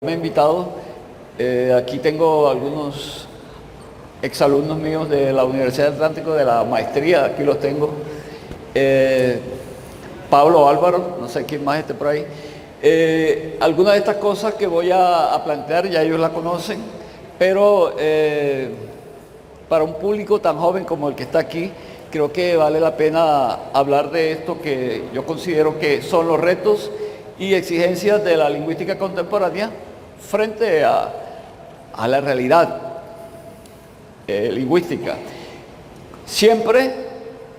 Me he invitado. Aquí tengo algunos exalumnos míos de la Universidad del Atlántico, de la maestría, aquí los tengo. Pablo, Álvaro, no sé quién más esté por ahí. Algunas de estas cosas que voy a plantear ya ellos la conocen, pero para un público tan joven como el que está aquí, creo que vale la pena hablar de esto que yo considero que son los retos y exigencias de la lingüística contemporánea frente a la realidad lingüística. Siempre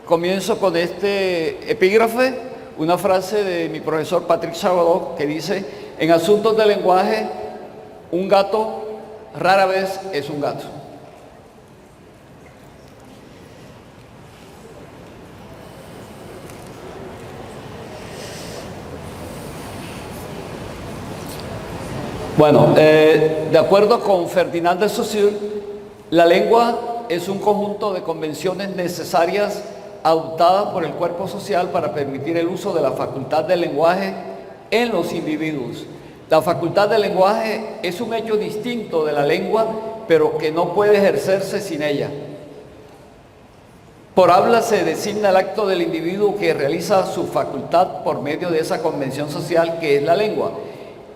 comienzo con este epígrafe, una frase de mi profesor Patrick Chabadó que dice: en asuntos de lenguaje, un gato rara vez es un gato. Bueno, de acuerdo con Ferdinand de Saussure, la lengua es un conjunto de convenciones necesarias adoptadas por el cuerpo social para permitir el uso de la facultad del lenguaje en los individuos. La facultad del lenguaje es un hecho distinto de la lengua, pero que no puede ejercerse sin ella. Por habla se designa el acto del individuo que realiza su facultad por medio de esa convención social que es la lengua.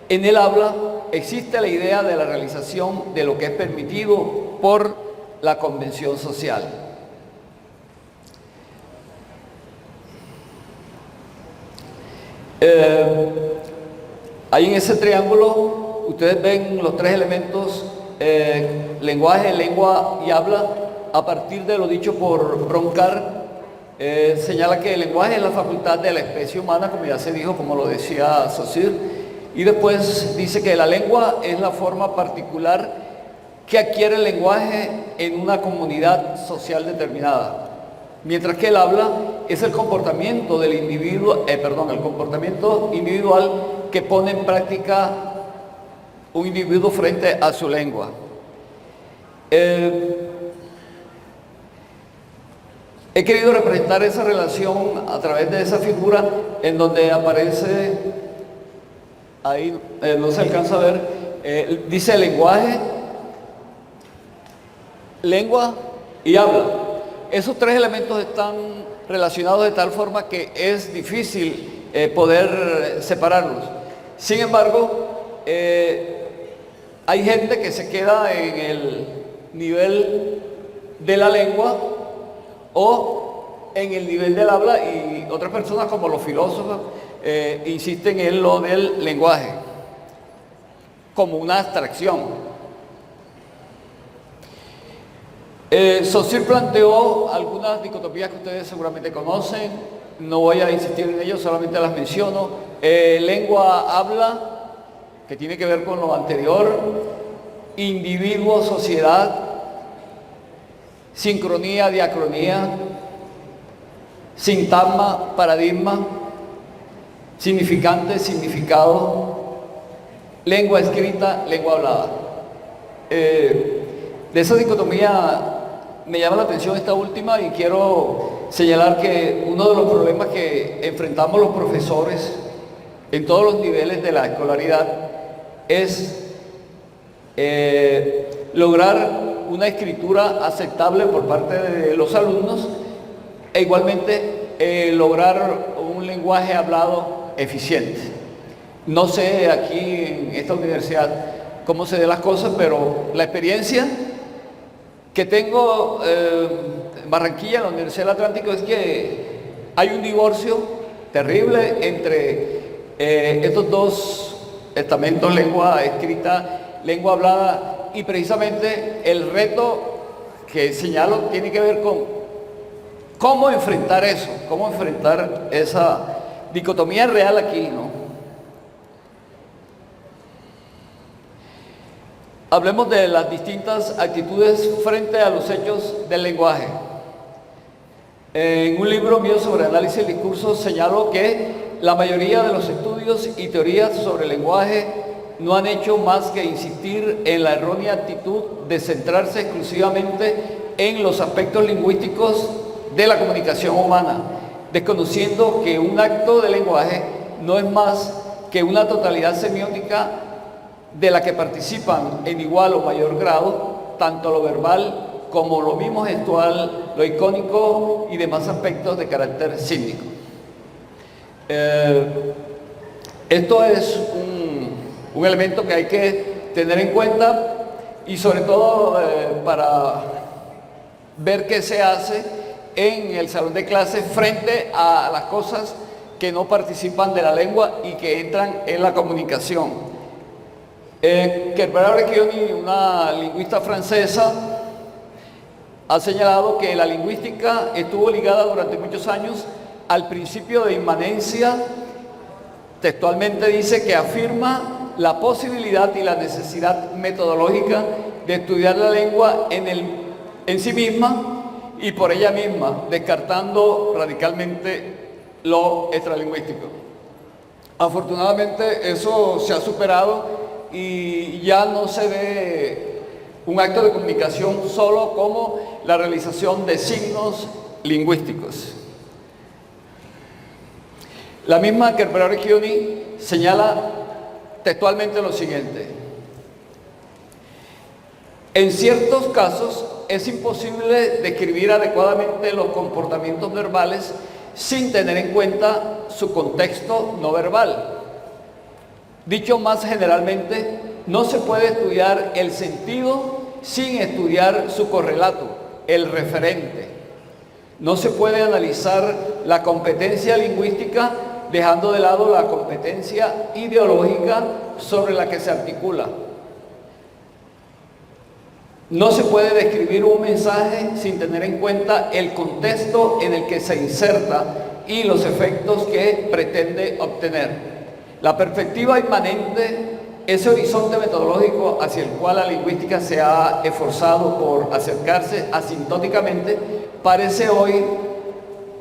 En el habla existe la idea de la realización de lo que es permitido por la convención social. Ahí en ese triángulo ustedes ven los tres elementos: lenguaje, lengua y habla. A partir de lo dicho por Broncar, señala que el lenguaje es la facultad de la especie humana, como ya se dijo, como lo decía Saussure. Y después dice que la lengua es la forma particular que adquiere el lenguaje en una comunidad social determinada, mientras que el habla es el comportamiento del individuo, el comportamiento individual que pone en práctica un individuo frente a su lengua. He querido representar esa relación a través de esa figura en donde aparece, ahí no se alcanza a ver, dice lenguaje, lengua y habla. Esos tres elementos están relacionados de tal forma que es difícil poder separarlos. Sin embargo, hay gente que se queda en el nivel de la lengua o en el nivel del habla, y otras personas, como los filósofos, insisten en lo del lenguaje como una abstracción. Saussure planteó algunas dicotomías que ustedes seguramente conocen, no voy a insistir en ello, solamente las menciono. Lengua, habla, que tiene que ver con lo anterior; individuo, sociedad; sincronía, diacronía; sintagma, paradigma; significante, significado; lengua escrita, lengua hablada. De esa dicotomía me llama la atención esta última, y quiero señalar que uno de los problemas que enfrentamos los profesores en todos los niveles de la escolaridad es lograr una escritura aceptable por parte de los alumnos, e igualmente lograr un lenguaje hablado eficiente. No sé aquí en esta universidad cómo se den las cosas, pero la experiencia que tengo en Barranquilla, en la Universidad del Atlántico, es que hay un divorcio terrible entre estos dos estamentos: lengua escrita, lengua hablada. Y precisamente el reto que señalo tiene que ver con cómo enfrentar eso, cómo enfrentar esa dicotomía real aquí, ¿no? Hablemos de las distintas actitudes frente a los hechos del lenguaje. En un libro mío sobre análisis del discurso señalo que la mayoría de los estudios y teorías sobre el lenguaje no han hecho más que insistir en la errónea actitud de centrarse exclusivamente en los aspectos lingüísticos de la comunicación humana, desconociendo que un acto de lenguaje no es más que una totalidad semiótica de la que participan en igual o mayor grado tanto lo verbal como lo mismo gestual, lo icónico y demás aspectos de carácter símbolo. Esto es un elemento que hay que tener en cuenta y sobre todo para ver qué se hace en el salón de clases frente a las cosas que no participan de la lengua y que entran en la comunicación. Kerber-Arechioni, una lingüista francesa, ha señalado que la lingüística estuvo ligada durante muchos años al principio de inmanencia. Textualmente dice que afirma la posibilidad y la necesidad metodológica de estudiar la lengua en sí misma y por ella misma, descartando radicalmente lo extralingüístico. Afortunadamente eso se ha superado y ya no se ve un acto de comunicación solo como la realización de signos lingüísticos. La misma Kerber-Arechioni señala textualmente lo siguiente: en ciertos casos es imposible describir adecuadamente los comportamientos verbales sin tener en cuenta su contexto no verbal. Dicho más generalmente, no se puede estudiar el sentido sin estudiar su correlato, el referente. No se puede analizar la competencia lingüística dejando de lado la competencia ideológica sobre la que se articula. No se puede describir un mensaje sin tener en cuenta el contexto en el que se inserta y los efectos que pretende obtener. La perspectiva inmanente, ese horizonte metodológico hacia el cual la lingüística se ha esforzado por acercarse asintóticamente, parece hoy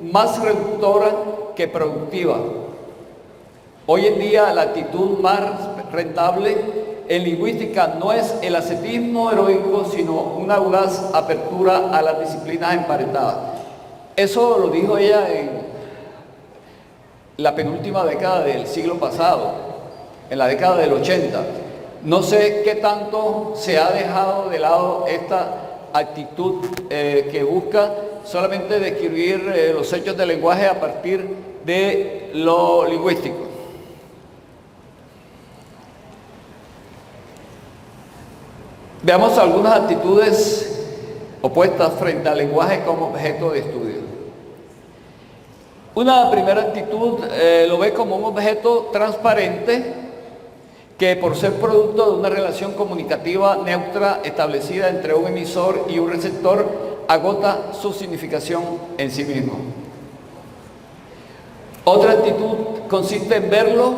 más reductora que productiva. Hoy en día la actitud más rentable en lingüística no es el ascetismo heroico, sino una audaz apertura a las disciplinas emparentadas. Eso lo dijo ella en la penúltima década del siglo pasado, en la década del 80. No sé qué tanto se ha dejado de lado esta actitud que busca solamente describir los hechos del lenguaje a partir de lo lingüístico. Veamos algunas actitudes opuestas frente al lenguaje como objeto de estudio. Una primera actitud lo ve como un objeto transparente que, por ser producto de una relación comunicativa neutra establecida entre un emisor y un receptor, agota su significación en sí mismo. Otra actitud consiste en verlo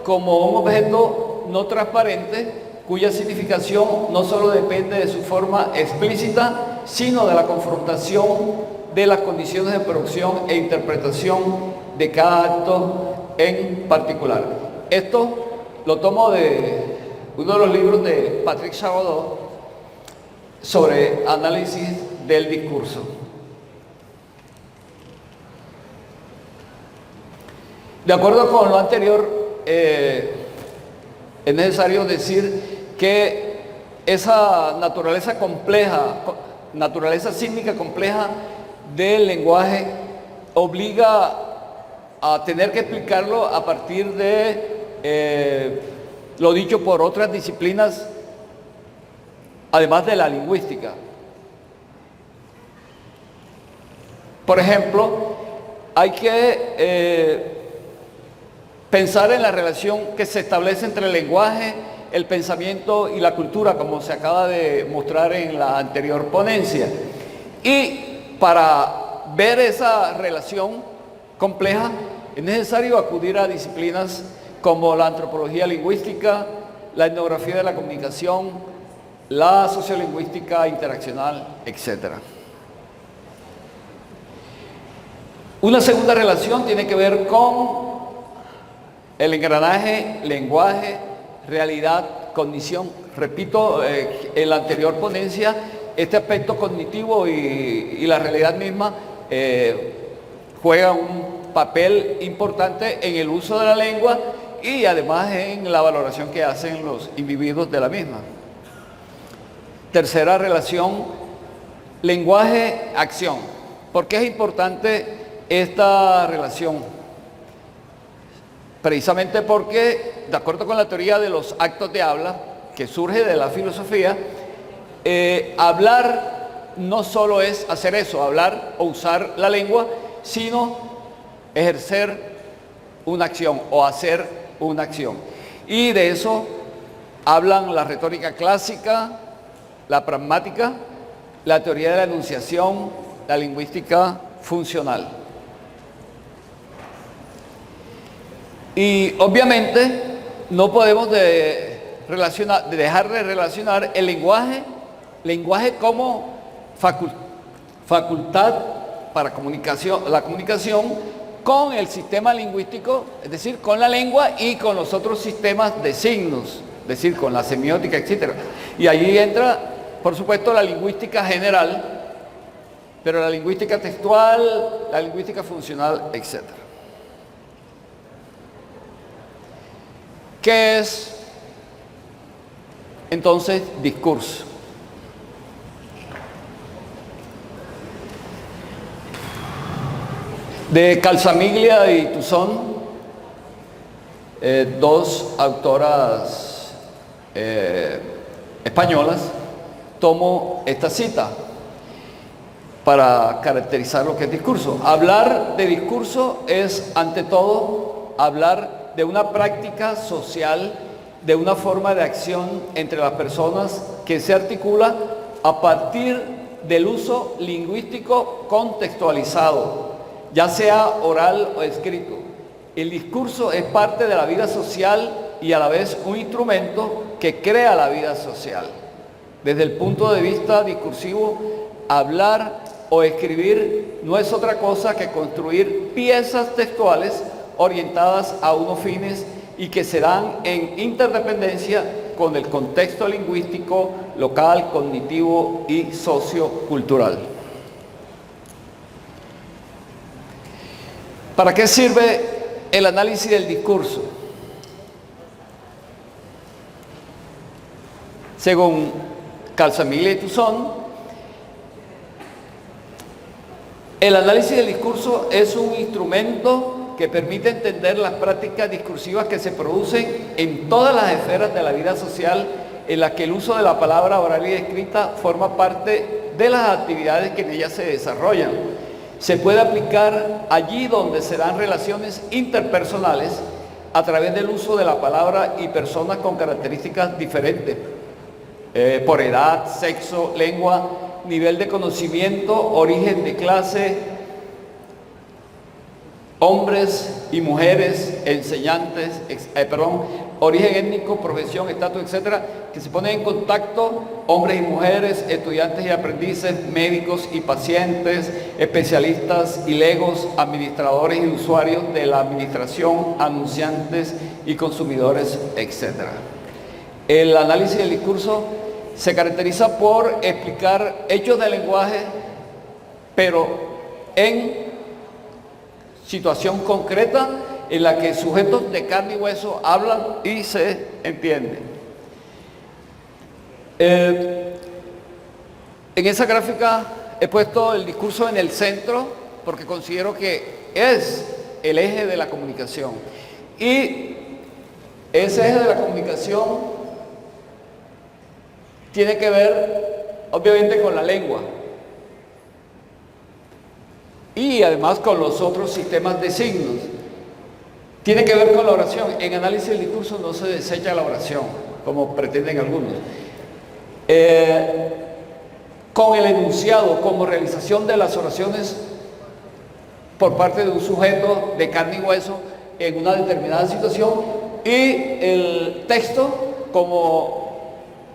como un objeto no transparente cuya significación no solo depende de su forma explícita, sino de la confrontación de las condiciones de producción e interpretación de cada acto en particular. Esto lo tomo de uno de los libros de Patrick Chabodot sobre análisis del discurso. De acuerdo con lo anterior, es necesario decir que esa naturaleza compleja, naturaleza sísmica compleja del lenguaje obliga a tener que explicarlo a partir de lo dicho por otras disciplinas, además de la lingüística. Por ejemplo, hay que pensar en la relación que se establece entre el lenguaje, el pensamiento y la cultura, como se acaba de mostrar en la anterior ponencia. Y para ver esa relación compleja es necesario acudir a disciplinas como la antropología lingüística, la etnografía de la comunicación, la sociolingüística interaccional, etc. Una segunda relación tiene que ver con el engranaje, lenguaje, realidad, cognición. Repito, en la anterior ponencia, este aspecto cognitivo y la realidad misma juega un papel importante en el uso de la lengua y además en la valoración que hacen los individuos de la misma. Tercera relación, lenguaje-acción. ¿Por qué es importante esta relación? Precisamente porque, de acuerdo con la teoría de los actos de habla, que surge de la filosofía, hablar no solo es hacer eso, hablar o usar la lengua, sino ejercer una acción o hacer una acción. Y de eso hablan la retórica clásica, la pragmática, la teoría de la enunciación, la lingüística funcional. Y obviamente no podemos dejar de relacionar el lenguaje como facultad para la comunicación con el sistema lingüístico, es decir, con la lengua y con los otros sistemas de signos, es decir, con la semiótica, etc. Y allí entra, por supuesto, la lingüística general, pero la lingüística textual, la lingüística funcional, etc. ¿Qué es entonces discurso? De Calzamiglia y Tuzón, dos autoras españolas, tomo esta cita para caracterizar lo que es discurso. Hablar de discurso es, ante todo, hablar de una práctica social, de una forma de acción entre las personas que se articula a partir del uso lingüístico contextualizado, ya sea oral o escrito. El discurso es parte de la vida social y a la vez un instrumento que crea la vida social. Desde el punto de vista discursivo, hablar o escribir no es otra cosa que construir piezas textuales orientadas a unos fines y que se dan en interdependencia con el contexto lingüístico, local, cognitivo y sociocultural. ¿Para qué sirve el análisis del discurso? Según Calzamiglia y Tuzón, el análisis del discurso es un instrumento que permite entender las prácticas discursivas que se producen en todas las esferas de la vida social en las que el uso de la palabra oral y escrita forma parte de las actividades que en ellas se desarrollan. Se puede aplicar allí donde se dan relaciones interpersonales a través del uso de la palabra y personas con características diferentes, por edad, sexo, lengua, nivel de conocimiento, origen de clase, hombres y mujeres, enseñantes, origen étnico, profesión, estatus, etcétera, que se ponen en contacto, hombres y mujeres, estudiantes y aprendices, médicos y pacientes, especialistas y legos, administradores y usuarios de la administración, anunciantes y consumidores, etcétera. El análisis del discurso se caracteriza por explicar hechos del lenguaje, pero en situación concreta en la que sujetos de carne y hueso hablan y se entienden. En esa gráfica he puesto el discurso en el centro porque considero que es el eje de la comunicación. Y ese eje de la comunicación tiene que ver, obviamente, con la lengua y además con los otros sistemas de signos. Tiene que ver con la oración. En análisis del discurso no se desecha la oración, como pretenden algunos. Con el enunciado como realización de las oraciones por parte de un sujeto de carne y hueso en una determinada situación, y el texto como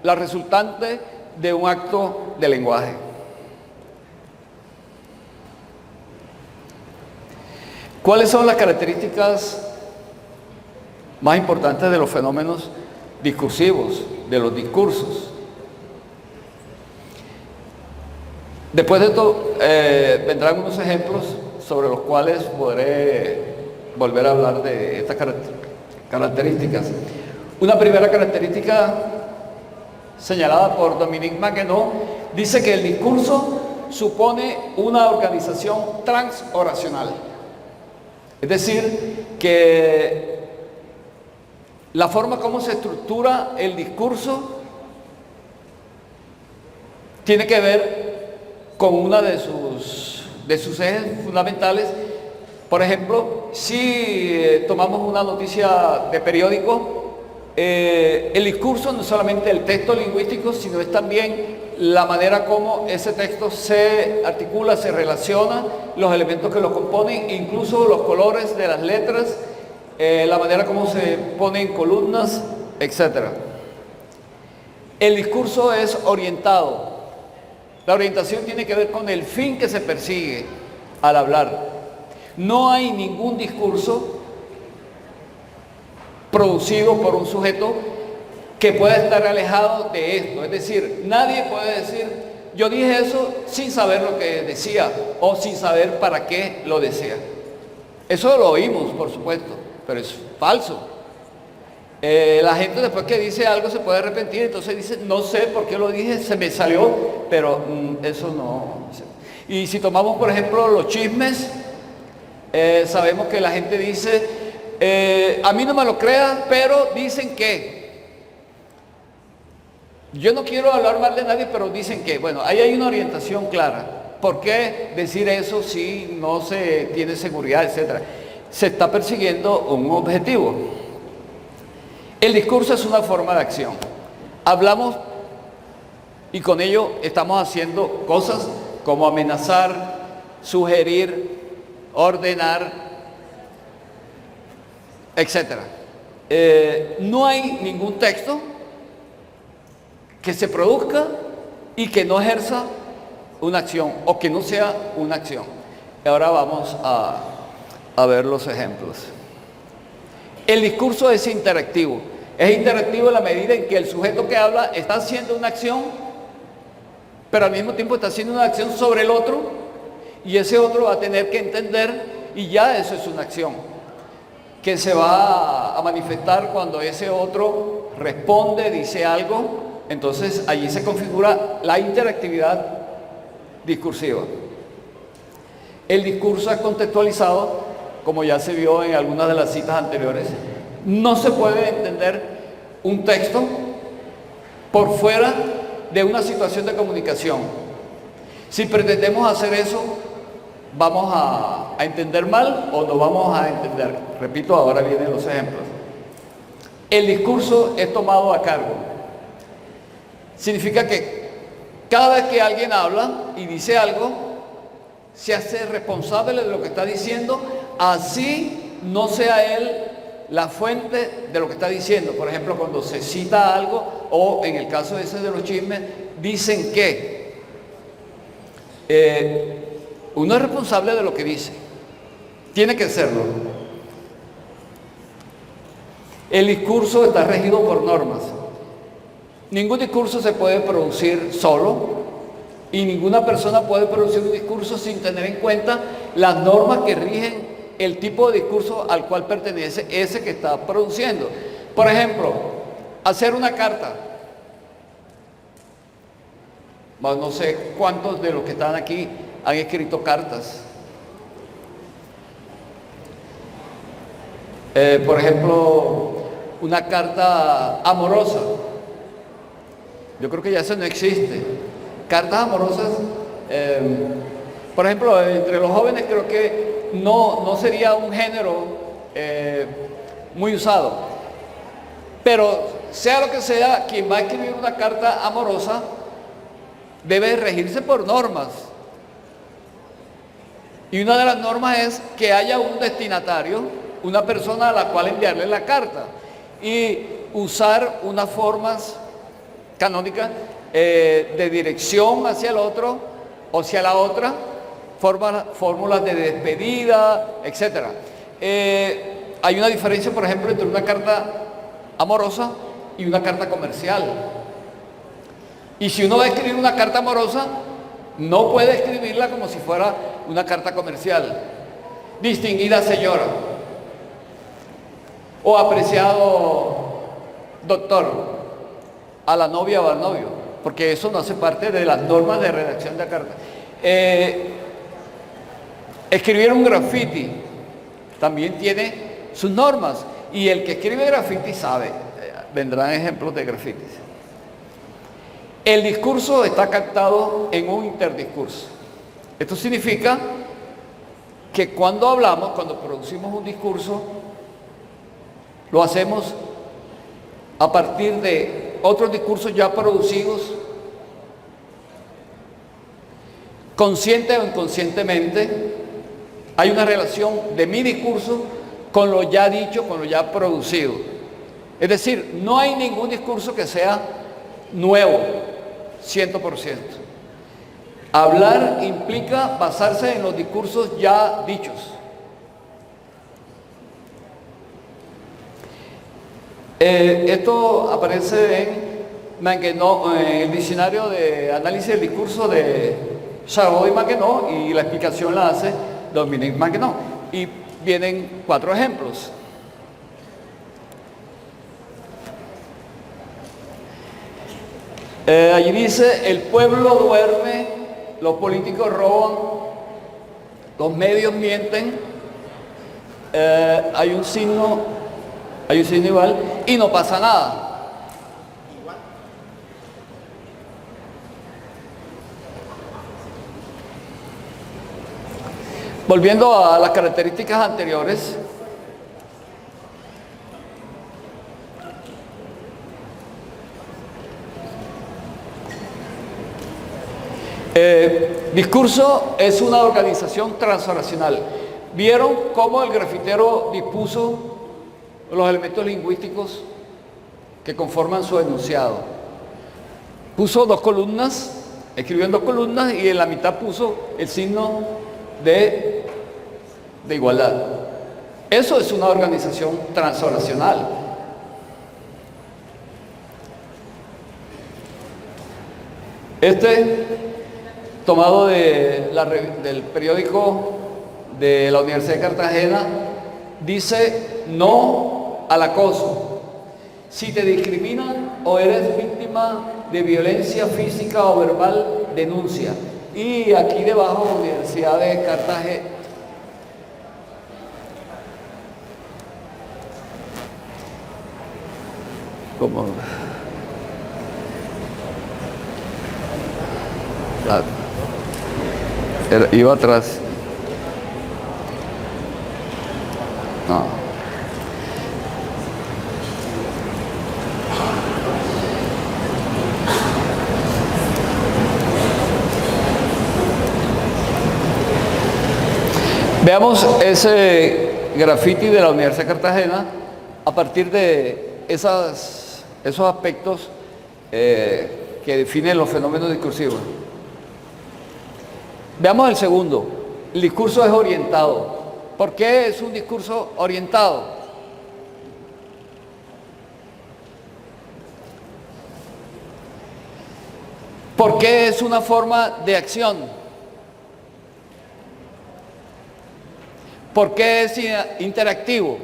la resultante de un acto de lenguaje. ¿Cuáles son las características más importantes de los fenómenos discursivos, de los discursos? Después de esto vendrán unos ejemplos sobre los cuales podré volver a hablar de estas Características. Una primera característica señalada por Dominique Maguenot dice que el discurso supone una organización transoracional. Es decir, que la forma como se estructura el discurso tiene que ver con una de sus ejes fundamentales. Por ejemplo, si tomamos una noticia de periódico, el discurso no es solamente el texto lingüístico, sino es también la manera como ese texto se articula, se relaciona, los elementos que lo componen, incluso los colores de las letras, la manera como se ponen columnas, etc. El discurso es orientado. La orientación tiene que ver con el fin que se persigue al hablar. No hay ningún discurso producido por un sujeto que pueda estar alejado de esto. Es decir, nadie puede decir, yo dije eso sin saber lo que decía o sin saber para qué lo decía. Eso lo oímos, por supuesto, pero es falso. La gente después que dice algo se puede arrepentir, entonces dice, no sé por qué lo dije, se me salió, pero eso no. Y si tomamos, por ejemplo, los chismes, sabemos que la gente dice, a mí no me lo crean, pero dicen que. Yo no quiero hablar mal de nadie, pero dicen que. Bueno, ahí hay una orientación clara. ¿Por qué decir eso si no se tiene seguridad, etcétera? Se está persiguiendo un objetivo. El discurso es una forma de acción. Hablamos y con ello estamos haciendo cosas como amenazar, sugerir, ordenar, etc. No hay ningún texto que se produzca y que no ejerza una acción o que no sea una acción. Ahora vamos a ver los ejemplos. El discurso es interactivo. Es interactivo en la medida en que el sujeto que habla está haciendo una acción, pero al mismo tiempo está haciendo una acción sobre el otro, y ese otro va a tener que entender, y ya eso es una acción que se va a manifestar cuando ese otro responde, dice algo. Entonces allí se configura la interactividad discursiva. El discurso es contextualizado, como ya se vio en algunas de las citas anteriores. No se puede entender un texto por fuera de una situación de comunicación. Si pretendemos hacer eso, vamos a entender mal o no vamos a entender. Repito, ahora vienen los ejemplos. El discurso es tomado a cargo. Significa que cada vez que alguien habla y dice algo, se hace responsable de lo que está diciendo, así no sea él la fuente de lo que está diciendo. Por ejemplo, cuando se cita algo, o en el caso ese de los chismes, dicen que uno es responsable de lo que dice, tiene que serlo. El discurso está regido por normas. Ningún discurso se puede producir solo, y ninguna persona puede producir un discurso sin tener en cuenta las normas que rigen el tipo de discurso al cual pertenece ese que está produciendo. Por ejemplo, hacer una carta. Bueno, no sé cuántos de los que están aquí han escrito cartas. Por ejemplo, una carta amorosa. Yo creo que ya eso no existe. Cartas amorosas, por ejemplo, entre los jóvenes creo que no sería un género muy usado. Pero sea lo que sea, quien va a escribir una carta amorosa debe regirse por normas. Y una de las normas es que haya un destinatario, una persona a la cual enviarle la carta, y usar unas formas canónicas de dirección hacia el otro o hacia la otra, fórmulas de despedida, etc. Hay una diferencia, por ejemplo, entre una carta amorosa y una carta comercial. Y si uno va a escribir una carta amorosa, no puede escribirla como si fuera una carta comercial. Distinguida señora, O apreciado doctor, a la novia o al novio, porque eso no hace parte de las normas de redacción de carta. Escribir un graffiti también tiene sus normas, y el que escribe graffiti sabe, vendrán ejemplos de grafitis. El discurso está captado en un interdiscurso. Esto significa que cuando hablamos, cuando producimos un discurso, lo hacemos a partir de otros discursos ya producidos, consciente o inconscientemente. Hay una relación de mi discurso con lo ya dicho, con lo ya producido. Es decir, no hay ningún discurso que sea nuevo, 100%. Hablar implica basarse en los discursos ya dichos. Esto aparece en Manguenot, en el diccionario de análisis del discurso de Charot y Manguenot, y la explicación la hace Dominique Manguenot. Y vienen 4 ejemplos. Allí dice: el pueblo duerme, los políticos roban, los medios mienten, hay un signo igual y no pasa nada. Volviendo a las características anteriores, discurso es una organización transoracional. ¿Vieron cómo el grafitero dispuso los elementos lingüísticos que conforman su enunciado? Puso 2 columnas, escribió en 2 columnas, y en la mitad puso el signo de igualdad. Eso es una organización transoracional. Tomado del periódico de la Universidad de Cartagena, dice: no al acoso. Si te discriminan o eres víctima de violencia física o verbal, denuncia. Y aquí debajo, Universidad de Cartagena. ¿Cómo? Iba atrás. No. Veamos ese graffiti de la Universidad de Cartagena a partir de esos aspectos que definen los fenómenos discursivos. Veamos el segundo. El discurso es orientado. ¿Por qué es un discurso orientado? ¿Por qué es una forma de acción? ¿Por qué es interactivo?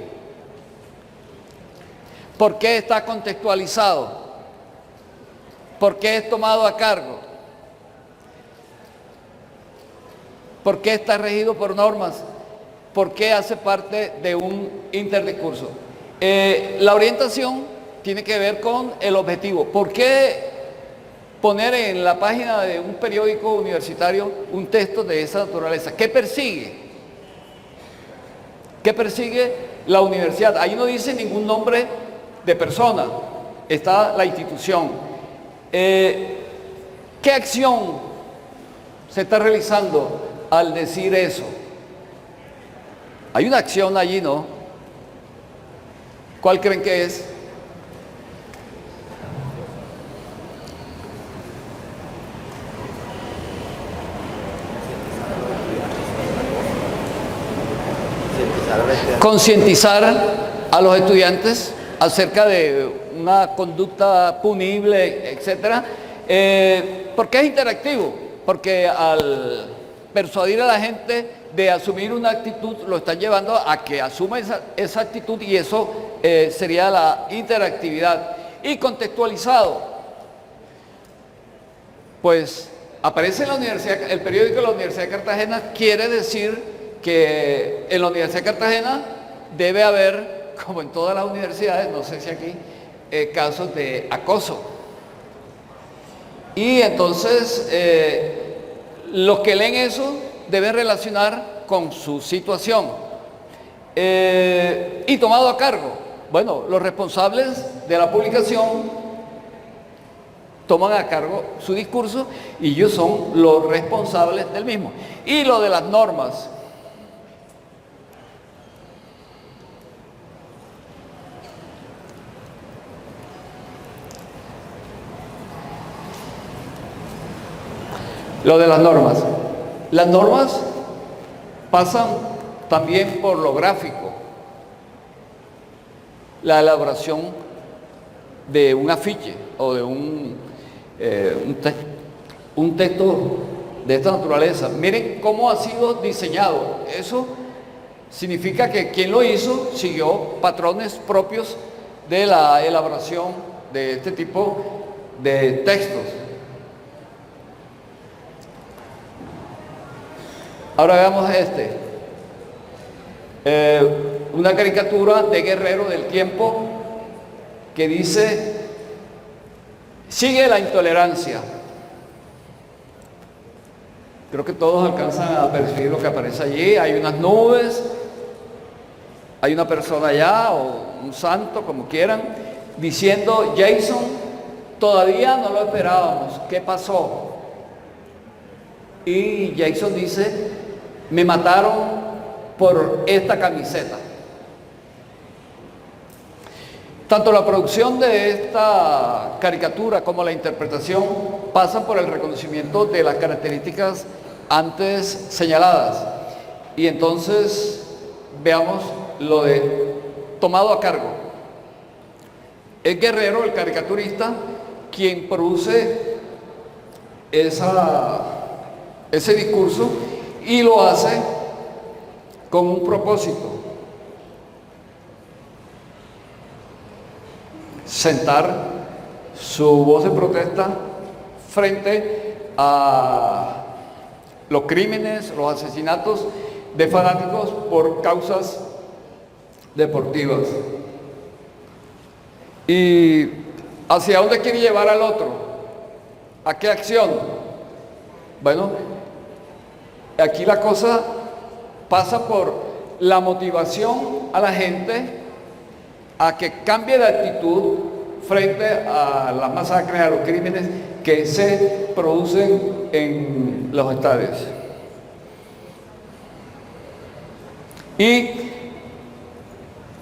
¿Por qué está contextualizado? ¿Por qué es tomado a cargo? ¿Por qué está regido por normas? ¿Por qué hace parte de un interdiscurso? La orientación tiene que ver con el objetivo. ¿Por qué poner en la página de un periódico universitario un texto de esa naturaleza? ¿Qué persigue? ¿Qué persigue la universidad? Ahí no dice ningún nombre de persona, está la institución. ¿Qué acción se está realizando al decir eso? Hay una acción allí, ¿no? ¿Cuál creen que es? Concientizar a los estudiantes acerca de una conducta punible, etcétera. ¿Por qué es interactivo? Porque al persuadir a la gente de asumir una actitud lo están llevando a que asuma esa actitud, y eso sería la interactividad. Y contextualizado, pues aparece en la universidad, el periódico de la Universidad de Cartagena, quiere decir que en la Universidad de Cartagena debe haber, como en todas las universidades, no sé si aquí, casos de acoso. Y entonces los que leen eso deben relacionar con su situación. Y tomado a cargo, bueno, los responsables de la publicación toman a cargo su discurso y ellos son los responsables del mismo. Y lo de las normas. Lo de las normas. Las normas pasan también por lo gráfico. La elaboración de un afiche o de un texto de esta naturaleza. Miren cómo ha sido diseñado. Eso significa que quien lo hizo siguió patrones propios de la elaboración de este tipo de textos. Ahora veamos una caricatura de Guerrero del Tiempo que dice: sigue la intolerancia. Creo que todos alcanzan a percibir lo que aparece allí. Hay unas nubes, hay una persona allá, o un santo, como quieran, diciendo: Jason, todavía no lo esperábamos, ¿qué pasó? Y Jason dice: me mataron por esta camiseta. Tanto la producción de esta caricatura como la interpretación pasan por el reconocimiento de las características antes señaladas. Y entonces veamos lo de tomado a cargo. Es Guerrero, el caricaturista, quien produce ese discurso, y lo hace con un propósito: sentar su voz de protesta frente a los crímenes, los asesinatos de fanáticos por causas deportivas. ¿Y hacia dónde quiere llevar al otro? ¿A qué acción? Bueno, aquí la cosa pasa por la motivación a la gente a que cambie de actitud frente a las masacres, a los crímenes que se producen en los estadios. Y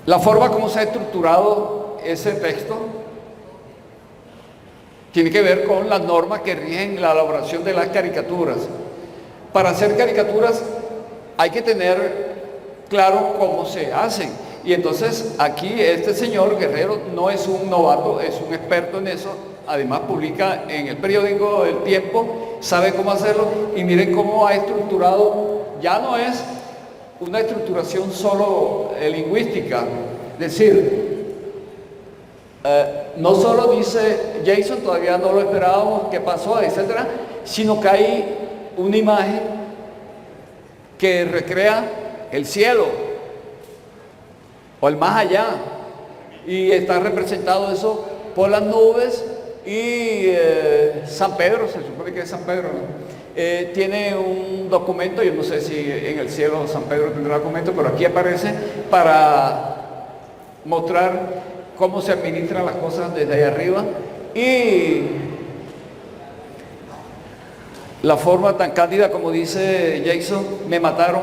la forma como se ha estructurado ese texto tiene que ver con las normas que rigen la elaboración de las caricaturas. Para hacer caricaturas hay que tener claro cómo se hacen. Y entonces aquí este señor Guerrero no es un novato, es un experto en eso. Además publica en el periódico El Tiempo, sabe cómo hacerlo, y miren cómo ha estructurado. Ya no es una estructuración solo lingüística, es decir, no solo dice Jason, todavía no lo esperábamos, qué pasó, etcétera, sino que hay una imagen que recrea el cielo o el más allá, y está representado eso por las nubes y San Pedro, se supone que es San Pedro, ¿no? Tiene un documento, yo no sé si en el cielo San Pedro tendrá documento, pero aquí aparece para mostrar cómo se administran las cosas desde ahí arriba, y la forma tan cándida como dice Jason: me mataron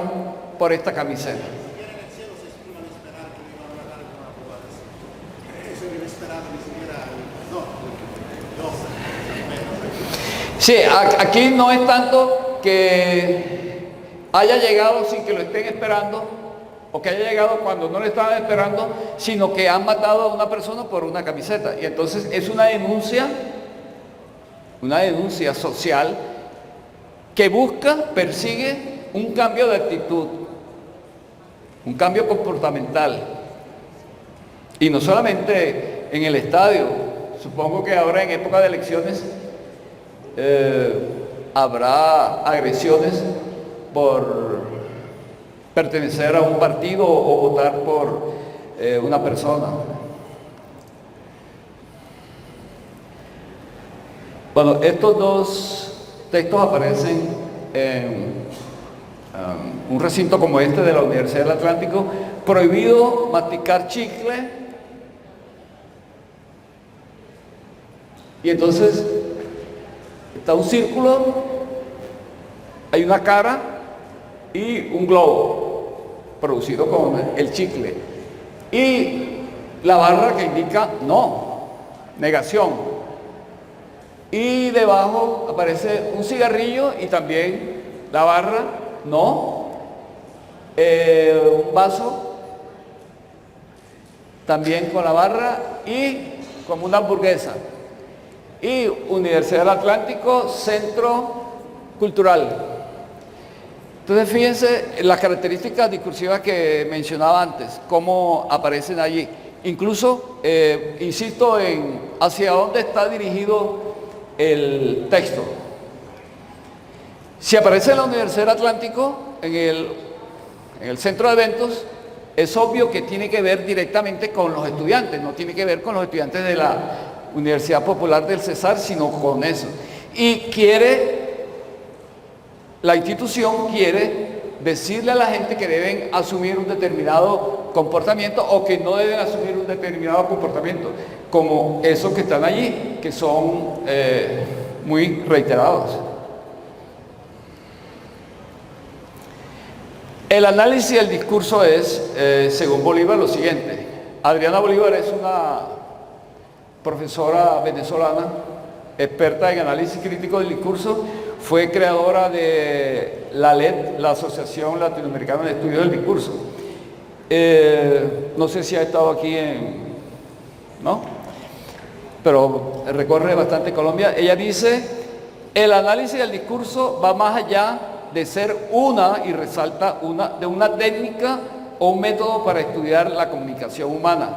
por esta camiseta. Sí, aquí no es tanto que haya llegado sin que lo estén esperando, o que haya llegado cuando no lo estaban esperando, sino que han matado a una persona por una camiseta. Y entonces es una denuncia social que busca, persigue un cambio de actitud, un cambio comportamental. Y no solamente en el estadio, supongo que ahora en época de elecciones habrá agresiones por pertenecer a un partido o votar por una persona. Bueno, estos dos textos aparecen en un recinto como este de la Universidad del Atlántico. Prohibido masticar chicle. Y entonces está un círculo, hay una cara y un globo producido con el chicle. Y la barra que indica no, negación. Y debajo aparece un cigarrillo y también la barra no. Un vaso también con la barra y como una hamburguesa. Y Universidad del Atlántico, Centro Cultural. Entonces fíjense las características discursivas que mencionaba antes, cómo aparecen allí. Incluso, insisto en hacia dónde está dirigido el texto. Si aparece en la Universidad del Atlántico, en el centro de eventos, es obvio que tiene que ver directamente con los estudiantes, no tiene que ver con los estudiantes de la Universidad Popular del Cesar, sino con eso. Y la institución quiere decirle a la gente que deben asumir un determinado comportamiento o que no deben asumir un determinado comportamiento, como esos que están allí, que son muy reiterados. El análisis del discurso es, según Bolívar, lo siguiente. Adriana Bolívar es una profesora venezolana, experta en análisis crítico del discurso, fue creadora de la ALED, la Asociación Latinoamericana de Estudios del Discurso. No sé si ha estado aquí ¿no? Pero recorre bastante Colombia. Ella dice, el análisis del discurso va más allá de ser y resalta de una técnica o un método para estudiar la comunicación humana,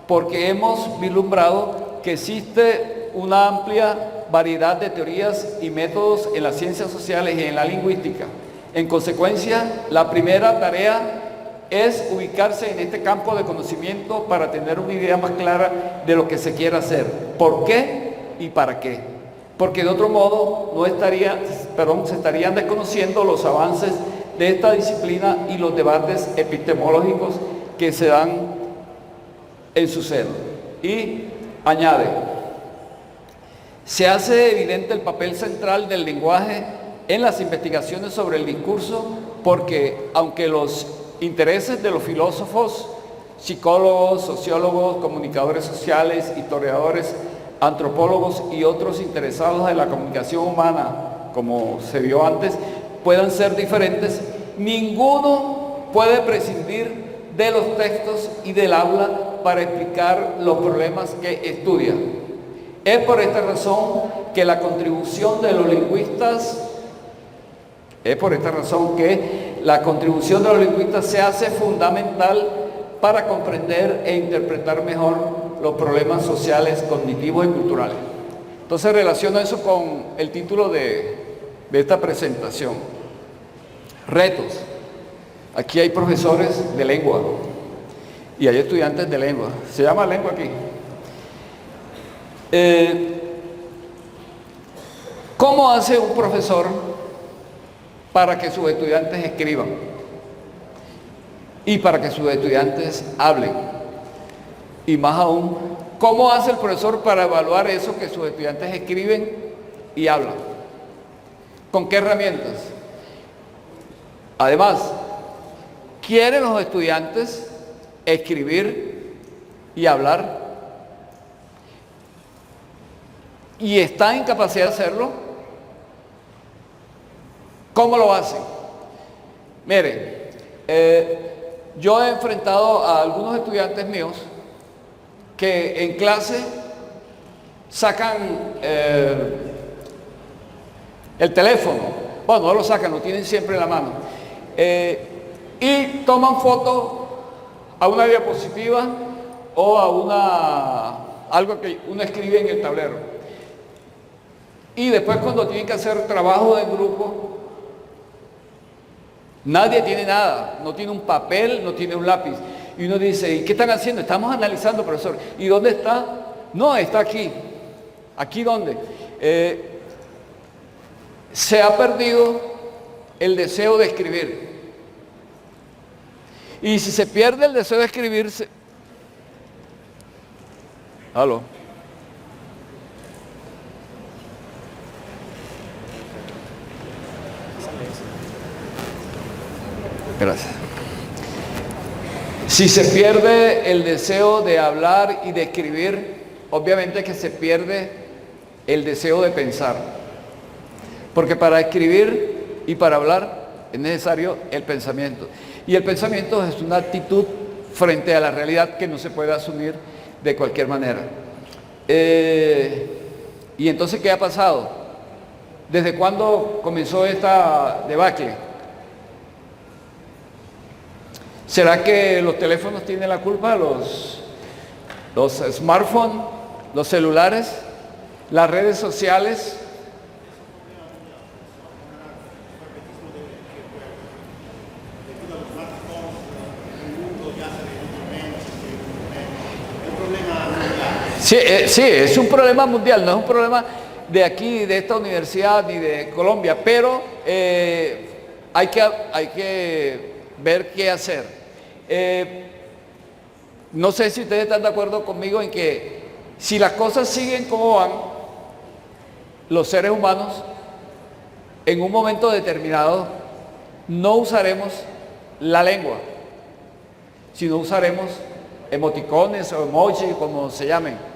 porque hemos vislumbrado que existe una amplia variedad de teorías y métodos en las ciencias sociales y en la lingüística. En consecuencia, la primera tarea es ubicarse en este campo de conocimiento para tener una idea más clara de lo que se quiere hacer, por qué y para qué. Porque de otro modo se estarían desconociendo los avances de esta disciplina y los debates epistemológicos que se dan en su seno. Y añade, se hace evidente el papel central del lenguaje en las investigaciones sobre el discurso porque, aunque los intereses de los filósofos, psicólogos, sociólogos, comunicadores sociales, historiadores, antropólogos y otros interesados en la comunicación humana, como se vio antes, puedan ser diferentes, ninguno puede prescindir de los textos y del habla para explicar los problemas que estudia. Es por esta razón que la contribución de los lingüistas se hace fundamental para comprender e interpretar mejor los problemas sociales, cognitivos y culturales. Entonces relaciono eso con el título de esta presentación. Retos. Aquí hay profesores de lengua y hay estudiantes de lengua. Se llama lengua aquí. ¿Cómo hace un profesor para que sus estudiantes escriban y para que sus estudiantes hablen? Y más aún, ¿cómo hace el profesor para evaluar eso que sus estudiantes escriben y hablan? ¿Con qué herramientas? Además, ¿quieren los estudiantes escribir y hablar? ¿Y están en capacidad de hacerlo? ¿Cómo lo hacen? Mire, yo he enfrentado a algunos estudiantes míos que en clase sacan el teléfono. Bueno, no lo sacan, lo tienen siempre en la mano. y toman fotos a una diapositiva o algo que uno escribe en el tablero. Y después cuando tienen que hacer trabajo de grupo, nadie tiene nada, no tiene un papel, no tiene un lápiz. Y uno dice, ¿y qué están haciendo? Estamos analizando, profesor. ¿Y dónde está? No, está aquí. ¿Aquí dónde? Se ha perdido el deseo de escribir. Y si se pierde el deseo de escribir, ¿Aló? Gracias. Si se pierde el deseo de hablar y de escribir, obviamente que se pierde el deseo de pensar. Porque para escribir y para hablar es necesario el pensamiento. Y el pensamiento es una actitud frente a la realidad que no se puede asumir de cualquier manera. Y entonces, ¿qué ha pasado? ¿Desde cuándo comenzó esta debacle? ¿Será que los teléfonos tienen la culpa? ¿Los smartphones? ¿Los celulares? ¿Las redes sociales? Sí, es un problema mundial, no es un problema de aquí, de esta universidad, ni de Colombia, pero hay que ver qué hacer. No sé si ustedes están de acuerdo conmigo en que si las cosas siguen como van, los seres humanos, en un momento determinado, no usaremos la lengua, sino usaremos emoticones o emojis, como se llamen.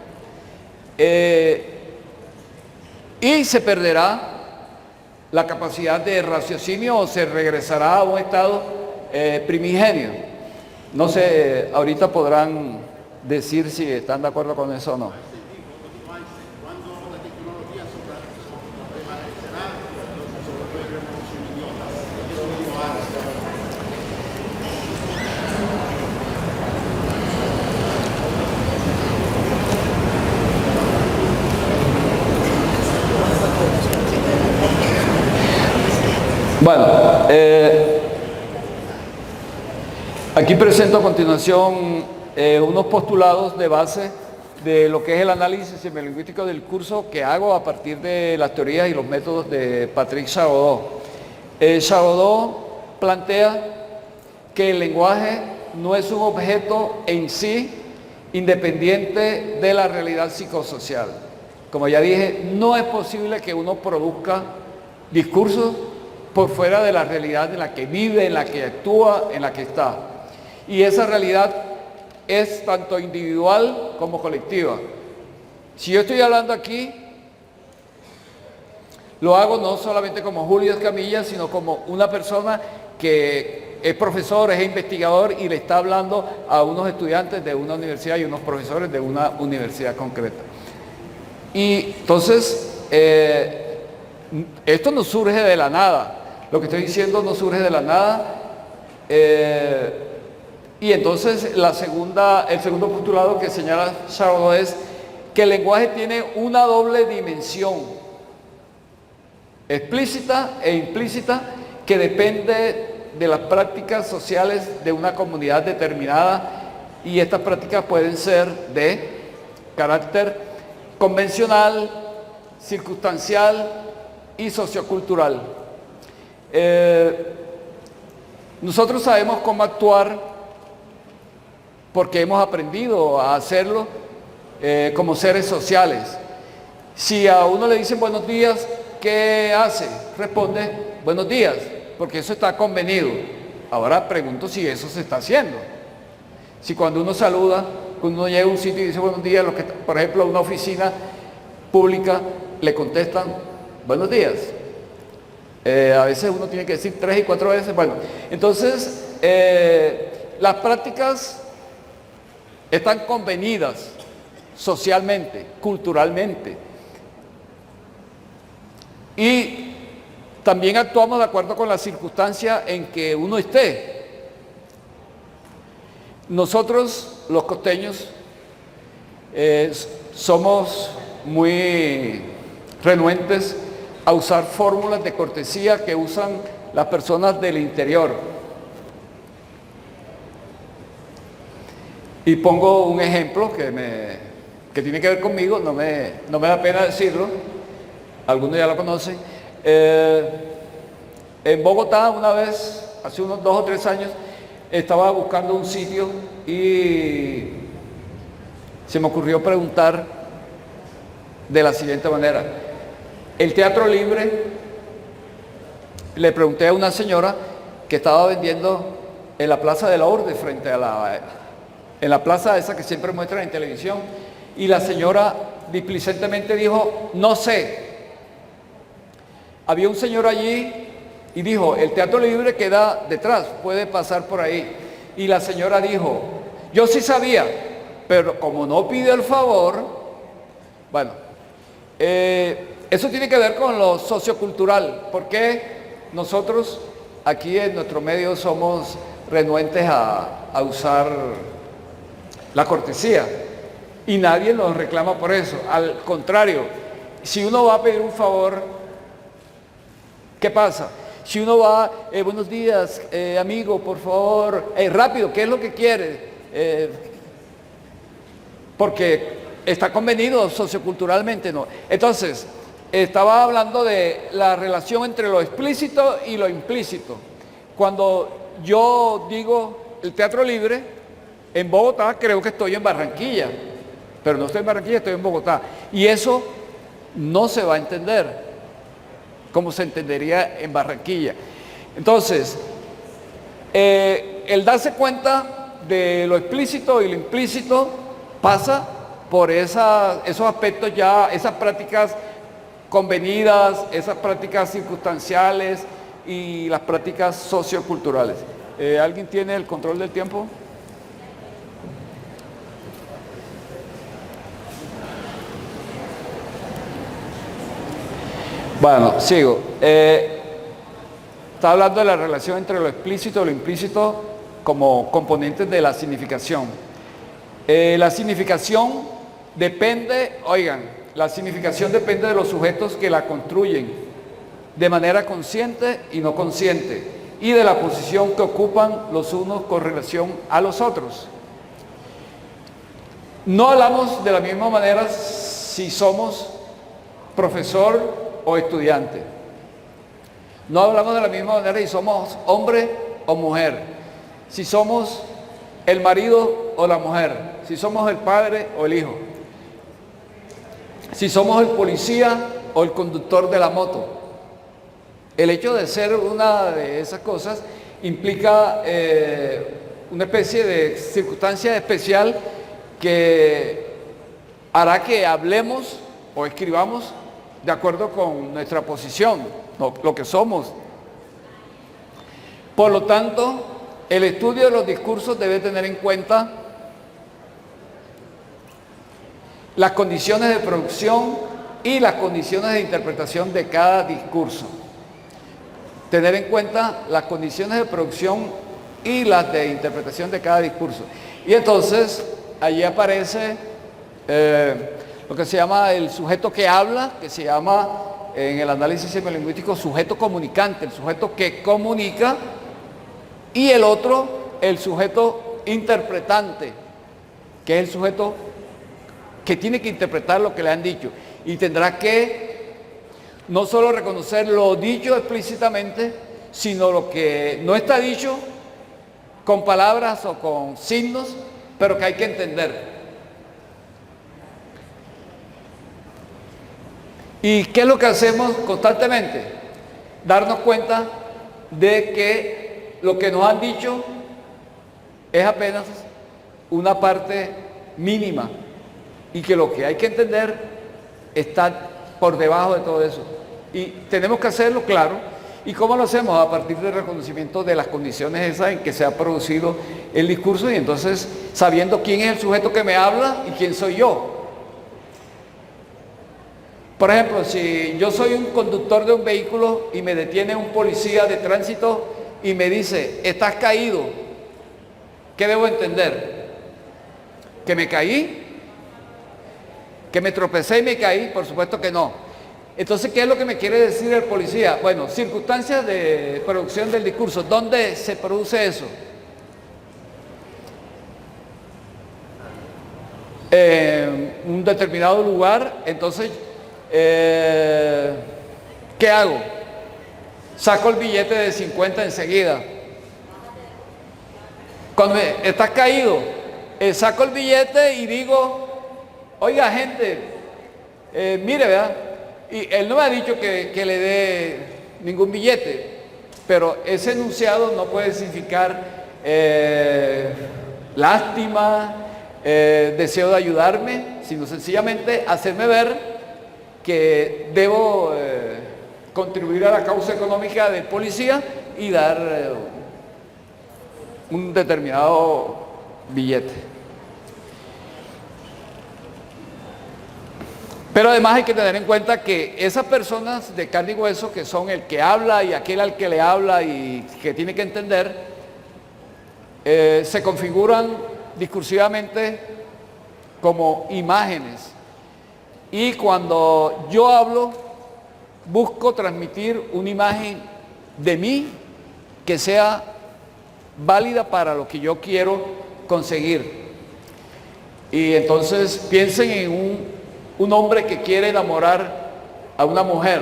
Y se perderá la capacidad de raciocinio o se regresará a un estado primigenio. No sé, ahorita podrán decir si están de acuerdo con eso o no. Bueno, aquí presento a continuación unos postulados de base de lo que es el análisis semiolingüístico del curso que hago a partir de las teorías y los métodos de Patrick Chagodeau. Chagodeau plantea que el lenguaje no es un objeto en sí independiente de la realidad psicosocial. Como ya dije, no es posible que uno produzca discursos por fuera de la realidad en la que vive, en la que actúa, en la que está. Y esa realidad es tanto individual como colectiva. Si yo estoy hablando aquí, lo hago no solamente como Julio Escamilla, sino como una persona que es profesor, es investigador y le está hablando a unos estudiantes de una universidad y unos profesores de una universidad concreta. Y entonces, esto no surge de la nada. Lo que estoy diciendo no surge de la nada. Y entonces el segundo postulado que señala Chagodeau es que el lenguaje tiene una doble dimensión, explícita e implícita, que depende de las prácticas sociales de una comunidad determinada, y estas prácticas pueden ser de carácter convencional, circunstancial y sociocultural. Nosotros sabemos cómo actuar porque hemos aprendido a hacerlo como seres sociales. Si a uno le dicen buenos días, ¿qué hace? Responde buenos días, porque eso está convenido. Ahora pregunto si eso se está haciendo. Si cuando uno saluda, cuando uno llega a un sitio y dice buenos días, los que, por ejemplo, a una oficina pública le contestan buenos días. A veces uno tiene que decir 3 y 4 veces. Bueno, entonces las prácticas están convenidas socialmente, culturalmente. Y También actuamos de acuerdo con la circunstancia en que uno esté. Nosotros, los costeños, somos muy renuentes a usar fórmulas de cortesía que usan las personas del interior. Y pongo un ejemplo que tiene que ver conmigo, no me da pena decirlo, algunos ya lo conocen. En Bogotá, una vez, hace unos 2 o 3 años, estaba buscando un sitio y se me ocurrió preguntar de la siguiente manera. El Teatro Libre, le pregunté a una señora que estaba vendiendo en la Plaza de la Orde, en la plaza esa que siempre muestran en televisión, y la señora displicentemente dijo, no sé. Había un señor allí y dijo, el Teatro Libre queda detrás, puede pasar por ahí. Y la señora dijo, yo sí sabía, pero como no pide el favor, bueno, eso tiene que ver con lo sociocultural, porque nosotros aquí en nuestro medio somos renuentes a usar la cortesía y nadie nos reclama por eso. Al contrario, si uno va a pedir un favor, ¿qué pasa? Si uno va, buenos días, amigo, por favor, rápido, ¿qué es lo que quiere? Porque está convenido socioculturalmente, ¿no? Entonces, estaba hablando de la relación entre lo explícito y lo implícito. Cuando yo digo el Teatro Libre, en Bogotá creo que estoy en Barranquilla, pero no estoy en Barranquilla, estoy en Bogotá. Y eso no se va a entender como se entendería en Barranquilla. Entonces, el darse cuenta de lo explícito y lo implícito pasa por esos aspectos ya, esas prácticas convenidas, esas prácticas circunstanciales y las prácticas socioculturales. ¿Alguien tiene el control del tiempo? Bueno, sigo. Está hablando de la relación entre lo explícito y lo implícito como componentes de la significación. La significación depende, la significación depende de los sujetos que la construyen de manera consciente y no consciente y de la posición que ocupan los unos con relación a los otros. No hablamos de la misma manera si somos profesor o estudiante. No hablamos de la misma manera si somos hombre o mujer, si somos el marido o la mujer, si somos el padre o el hijo, si somos el policía o el conductor de la moto. El hecho de ser una de esas cosas implica una especie de circunstancia especial que hará que hablemos o escribamos de acuerdo con nuestra posición, lo que somos. Por lo tanto, el estudio de los discursos debe tener en cuenta las condiciones de producción y las condiciones de interpretación de cada discurso. Tener en cuenta las condiciones de producción y las de interpretación de cada discurso. Y entonces, allí aparece lo que se llama el sujeto que habla, que se llama en el análisis semiolingüístico sujeto comunicante, el sujeto que comunica, y el otro, el sujeto interpretante, que es el sujeto que tiene que interpretar lo que le han dicho y tendrá que no solo reconocer lo dicho explícitamente, sino lo que no está dicho con palabras o con signos, pero que hay que entender. ¿Y qué es lo que hacemos constantemente? Darnos cuenta de que lo que nos han dicho es apenas una parte mínima y que lo que hay que entender está por debajo de todo eso. Y tenemos que hacerlo, claro. ¿Y cómo lo hacemos? A partir del reconocimiento de las condiciones esas en que se ha producido el discurso y entonces sabiendo quién es el sujeto que me habla y quién soy yo. Por ejemplo, si yo soy un conductor de un vehículo y me detiene un policía de tránsito y me dice, estás caído, ¿qué debo entender? ¿Que me caí? ¿Que me tropecé y me caí? Por supuesto que no. Entonces, ¿qué es lo que me quiere decir el policía? Bueno, circunstancias de producción del discurso. ¿Dónde se produce eso? Un determinado lugar. Entonces, ¿qué hago? Saco el billete de 50 enseguida. Cuando estás caído, saco el billete y digo, oiga gente, mire, ¿verdad? Y él no me ha dicho que le dé ningún billete, pero ese enunciado no puede significar lástima, deseo de ayudarme, sino sencillamente hacerme ver que debo contribuir a la causa económica del policía y dar un determinado billete. Pero además hay que tener en cuenta que esas personas de carne y hueso, que son el que habla y aquel al que le habla y que tiene que entender, se configuran discursivamente como imágenes. Y cuando yo hablo, busco transmitir una imagen de mí que sea válida para lo que yo quiero conseguir. Y entonces piensen en un hombre que quiere enamorar a una mujer.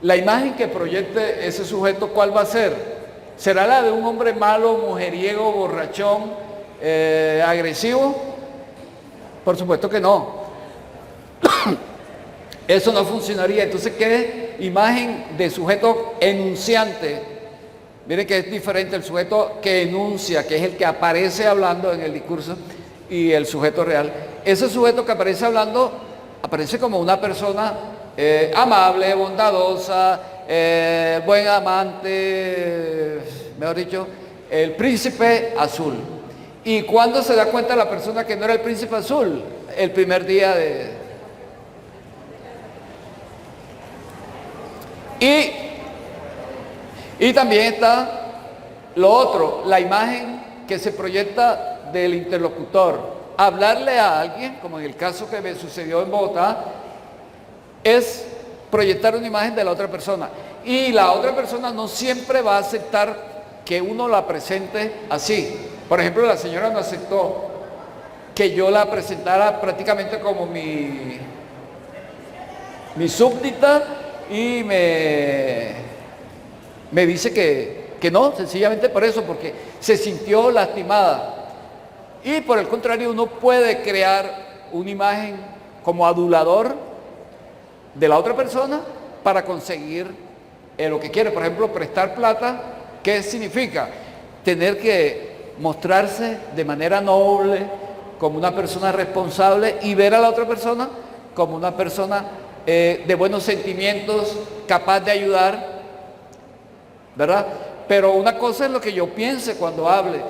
La imagen que proyecte ese sujeto, ¿cuál va a ser? ¿Será la de un hombre malo, mujeriego, borrachón, agresivo? Por supuesto que no. Eso no funcionaría. Entonces, ¿qué imagen de sujeto enunciante? Miren que es diferente el sujeto que enuncia, que es el que aparece hablando en el discurso, y el sujeto real. Ese sujeto que aparece hablando, aparece como una persona amable, bondadosa, buen amante, mejor dicho, el príncipe azul. ¿Y cuándo se da cuenta la persona que no era el príncipe azul? El primer día de... Y también está lo otro, la imagen que se proyecta del interlocutor. Hablarle a alguien, como en el caso que me sucedió en Bogotá, es proyectar una imagen de la otra persona. Y la otra persona no siempre va a aceptar que uno la presente así. Por ejemplo, la señora no aceptó que yo la presentara prácticamente como mi súbdita y me dice que no, sencillamente por eso, porque se sintió lastimada. Y por el contrario, uno puede crear una imagen como adulador de la otra persona para conseguir lo que quiere. Por ejemplo, prestar plata, ¿qué significa? Tener que mostrarse de manera noble, como una persona responsable, y ver a la otra persona como una persona de buenos sentimientos, capaz de ayudar, ¿verdad? Pero una cosa es lo que yo piense cuando hable.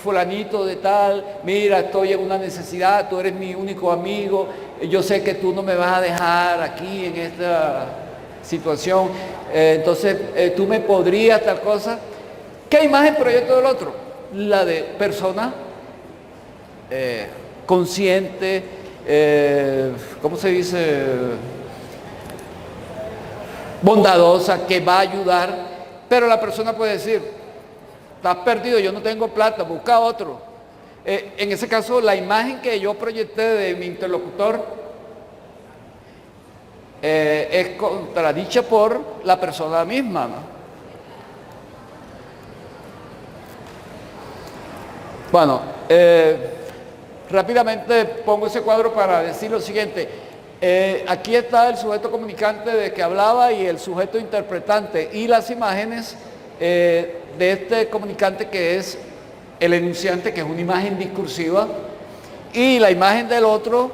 Fulanito de tal, mira, estoy en una necesidad, tú eres mi único amigo, yo sé que tú no me vas a dejar aquí en esta situación, entonces tú me podrías tal cosa. ¿Qué imagen proyecto del otro? La de persona consciente, ¿cómo se dice? Bondadosa, que va a ayudar, pero la persona puede decir, estás perdido, yo no tengo plata, busca otro. En ese caso, la imagen que yo proyecté de mi interlocutor es contradicha por la persona misma, ¿no? Bueno, rápidamente pongo ese cuadro para decir lo siguiente. Aquí está el sujeto comunicante de que hablaba y el sujeto interpretante y las imágenes de este comunicante, que es el enunciante, que es una imagen discursiva, y la imagen del otro,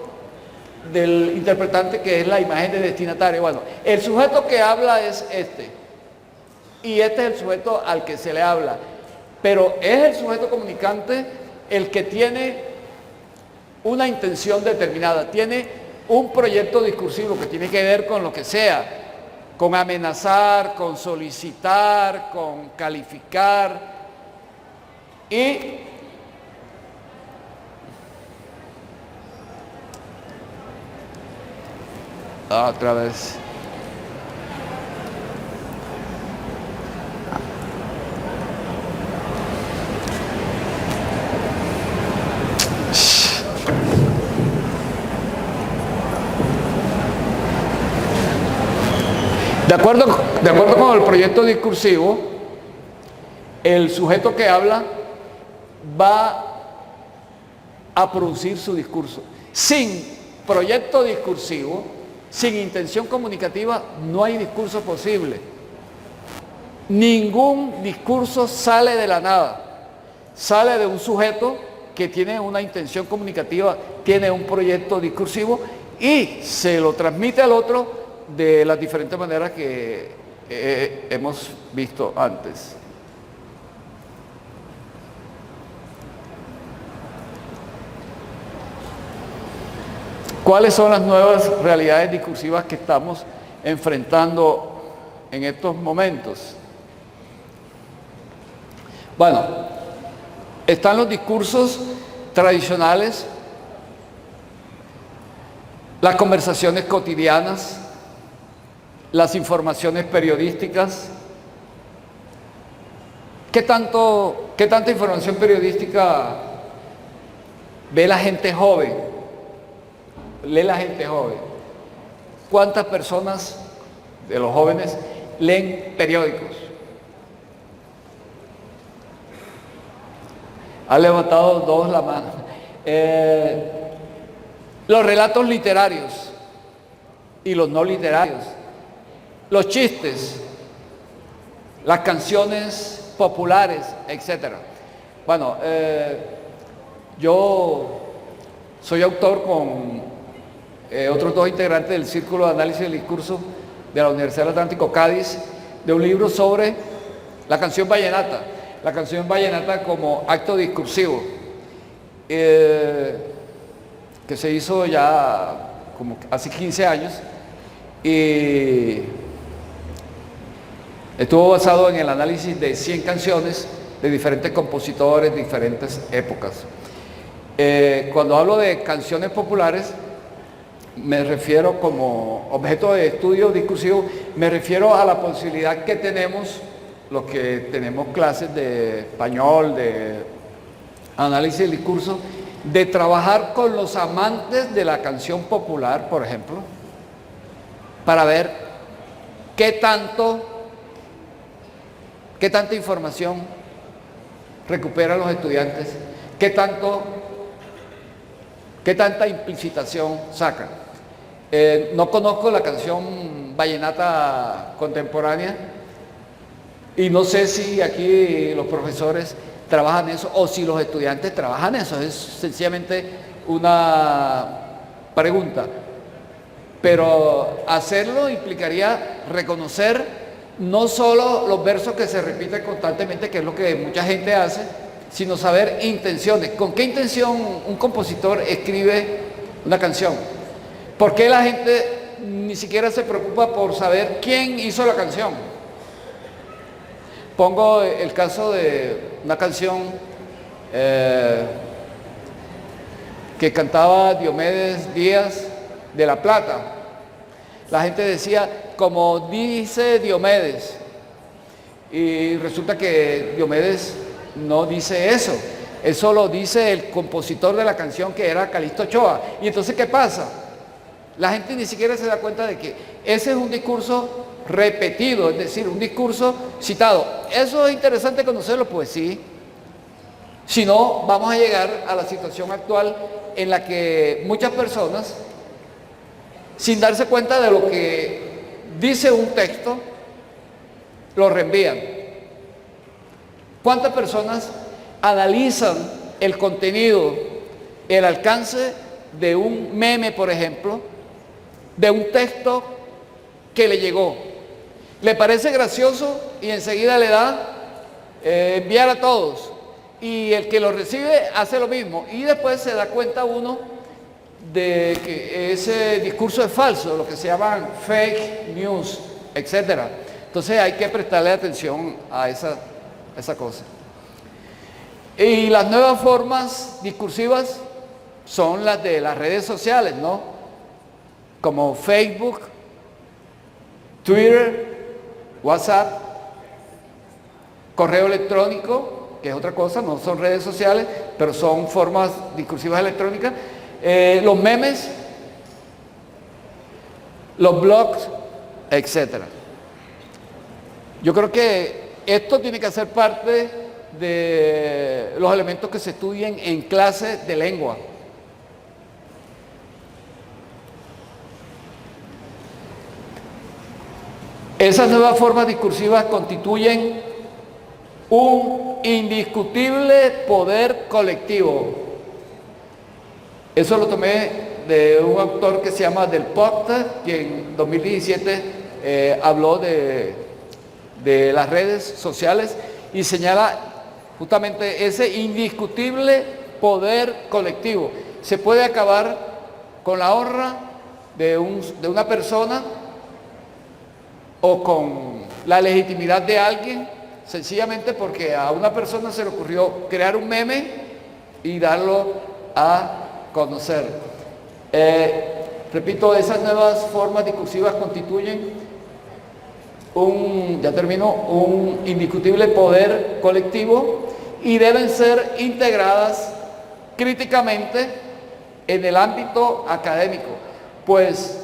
del interpretante, que es la imagen de destinatario. Bueno, el sujeto que habla es este, y este es el sujeto al que se le habla, pero es el sujeto comunicante el que tiene una intención determinada, tiene un proyecto discursivo que tiene que ver con lo que sea, con amenazar, con solicitar, con calificar y otra vez. De acuerdo con el proyecto discursivo, el sujeto que habla va a producir su discurso. Sin proyecto discursivo, sin intención comunicativa, no hay discurso posible. Ningún discurso sale de la nada. Sale de un sujeto que tiene una intención comunicativa, tiene un proyecto discursivo y se lo transmite al otro de las diferentes maneras que hemos visto antes. ¿Cuáles son las nuevas realidades discursivas que estamos enfrentando en estos momentos? Bueno, están los discursos tradicionales, las conversaciones cotidianas, las informaciones periodísticas. ¿Qué tanta información periodística ve la gente joven? Lee la gente joven. ¿Cuántas personas de los jóvenes leen periódicos? Ha levantado dos la mano. Los relatos literarios y los no literarios, los chistes, las canciones populares, etc. Bueno, yo soy autor con otros dos integrantes del Círculo de Análisis del Discurso de la Universidad del Atlántico Cádiz, de un libro sobre la canción vallenata como acto discursivo, que se hizo ya como hace 15 años y estuvo basado en el análisis de 100 canciones de diferentes compositores, diferentes épocas. Cuando hablo de canciones populares, me refiero como objeto de estudio discursivo, me refiero a la posibilidad que tenemos, los que tenemos clases de español, de análisis del discurso, de trabajar con los amantes de la canción popular, por ejemplo, para ver qué tanta información recuperan los estudiantes, qué tanta implicitación sacan. No conozco la canción vallenata contemporánea y no sé si aquí los profesores trabajan eso o si los estudiantes trabajan eso. Es sencillamente una pregunta. Pero hacerlo implicaría reconocer no solo los versos que se repiten constantemente, que es lo que mucha gente hace, sino saber intenciones. ¿Con qué intención un compositor escribe una canción? ¿Por qué la gente ni siquiera se preocupa por saber quién hizo la canción? Pongo el caso de una canción que cantaba Diomedes Díaz de La Plata. La gente decía, como dice Diomedes, y resulta que Diomedes no dice eso. Eso lo dice el compositor de la canción, que era Calixto Ochoa. Y entonces, ¿qué pasa? La gente ni siquiera se da cuenta de que ese es un discurso repetido, es decir, un discurso citado. ¿Eso es interesante conocerlo? Pues sí. Si no, vamos a llegar a la situación actual en la que muchas personas, sin darse cuenta de lo que dice un texto, lo reenvían. ¿Cuántas personas analizan el contenido, el alcance de un meme, por ejemplo, de un texto que le llegó? Le parece gracioso y enseguida le da enviar a todos. Y el que lo recibe hace lo mismo. Y después se da cuenta uno de que ese discurso es falso, lo que se llaman fake news, etcétera. Entonces hay que prestarle atención a esa cosa. Y las nuevas formas discursivas son las de las redes sociales, ¿no? Como Facebook, Twitter, WhatsApp, correo electrónico, que es otra cosa, no son redes sociales, pero son formas discursivas electrónicas. Los memes, los blogs, etcétera. Yo creo que esto tiene que ser parte de los elementos que se estudien en clases de lengua. Esas nuevas formas discursivas constituyen un indiscutible poder colectivo. Eso lo tomé de un autor que se llama Del Potter, quien en 2017 habló de las redes sociales y señala justamente ese indiscutible poder colectivo. Se puede acabar con la honra de una persona o con la legitimidad de alguien, sencillamente porque a una persona se le ocurrió crear un meme y darlo a conocer. Repito, esas nuevas formas discursivas constituyen un indiscutible poder colectivo y deben ser integradas críticamente en el ámbito académico, pues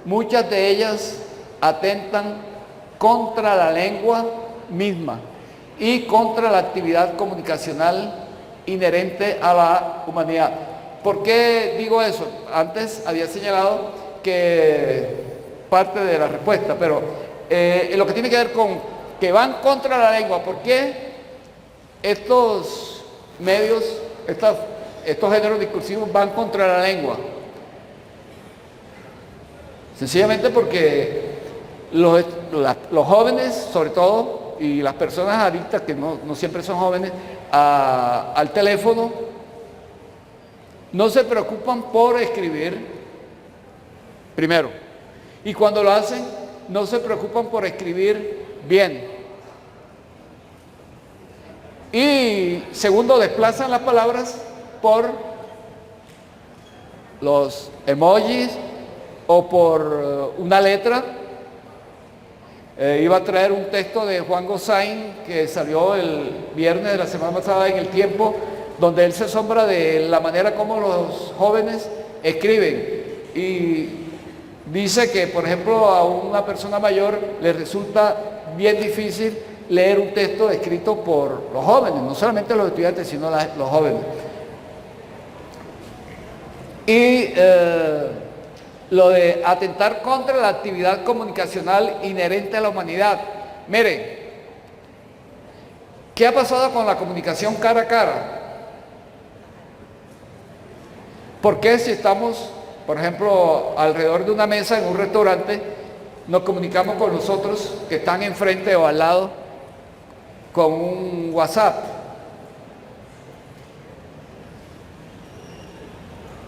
muchas de ellas atentan contra la lengua misma y contra la actividad comunicacional inherente a la humanidad. ¿Por qué digo eso? Antes había señalado que parte de la respuesta, pero lo que tiene que ver con que van contra la lengua, ¿por qué estos medios, estos géneros discursivos van contra la lengua? Sencillamente porque los jóvenes, sobre todo, y las personas adictas, que no siempre son jóvenes, al teléfono, no se preocupan por escribir, primero, y cuando lo hacen, no se preocupan por escribir bien. Y segundo, desplazan las palabras por los emojis o por una letra. Iba a traer un texto de Juan Gosaín que salió el viernes de la semana pasada en El Tiempo, donde él se asombra de la manera como los jóvenes escriben y dice que, por ejemplo, a una persona mayor le resulta bien difícil leer un texto escrito por los jóvenes, no solamente los estudiantes, sino los jóvenes. Y lo de atentar contra la actividad comunicacional inherente a la humanidad. Miren, ¿qué ha pasado con la comunicación cara a cara? ¿Por qué si estamos, por ejemplo, alrededor de una mesa en un restaurante, nos comunicamos con los otros que están enfrente o al lado con un WhatsApp?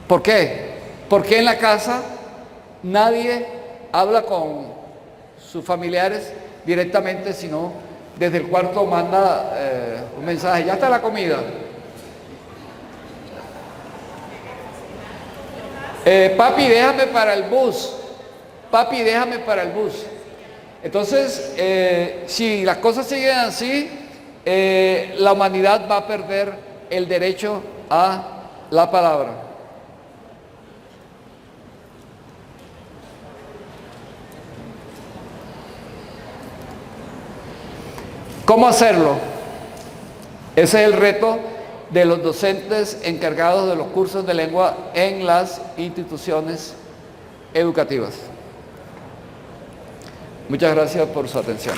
¿Por qué? Porque en la casa nadie habla con sus familiares directamente, sino desde el cuarto manda un mensaje: ya está la comida. Papi, déjame para el bus. Papi, déjame para el bus. Entonces, si las cosas siguen así, la humanidad va a perder el derecho a la palabra. ¿Cómo hacerlo? Ese es el reto de los docentes encargados de los cursos de lengua en las instituciones educativas. Muchas gracias por su atención.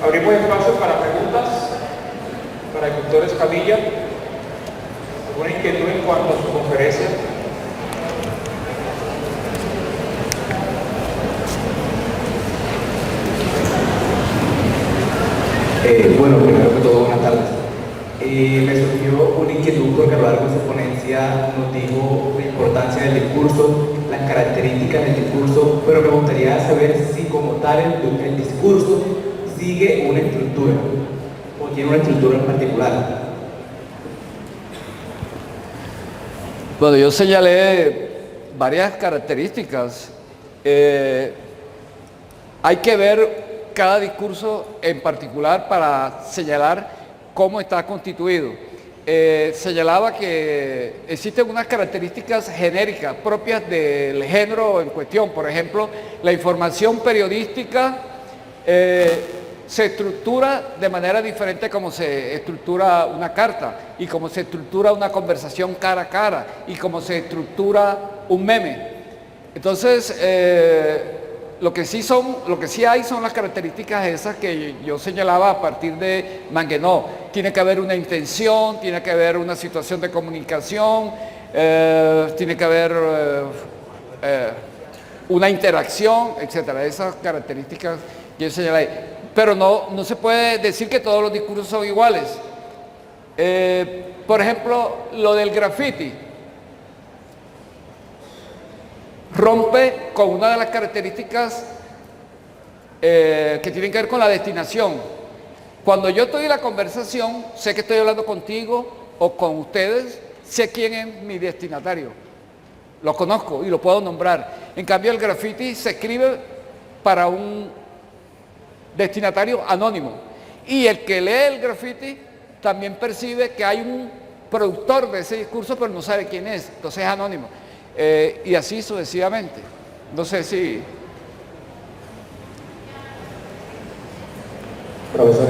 Abrimos espacio para preguntas para el doctor Escamilla. ¿Alguna inquietud en cuanto a su conferencia? Bueno, primero que todo, buenas tardes. Me surgió una inquietud porque a lo largo de su ponencia nos dijo la importancia del discurso, las características del discurso, pero me gustaría saber si como tal el discurso sigue una estructura o tiene una estructura en particular. Bueno, yo señalé varias características. Hay que ver cada discurso en particular para señalar cómo está constituido. Señalaba que existen unas características genéricas propias del género en cuestión. Por ejemplo, la información periodística se estructura de manera diferente como se estructura una carta y como se estructura una conversación cara a cara y como se estructura un meme. Entonces, lo que sí hay son las características esas que yo señalaba a partir de Manguenó. Tiene que haber una intención, tiene que haber una situación de comunicación, tiene que haber una interacción, etcétera. Esas características que yo señalé. Pero no se puede decir que todos los discursos son iguales. Por ejemplo, lo del graffiti rompe con una de las características que tienen que ver con la destinación. Cuando yo estoy en la conversación, sé que estoy hablando contigo o con ustedes, sé quién es mi destinatario, lo conozco y lo puedo nombrar. En cambio, el graffiti se escribe para un destinatario anónimo, y el que lee el graffiti también percibe que hay un productor de ese discurso, pero no sabe quién es, entonces es anónimo. Y así sucesivamente. No sé si... Profesor,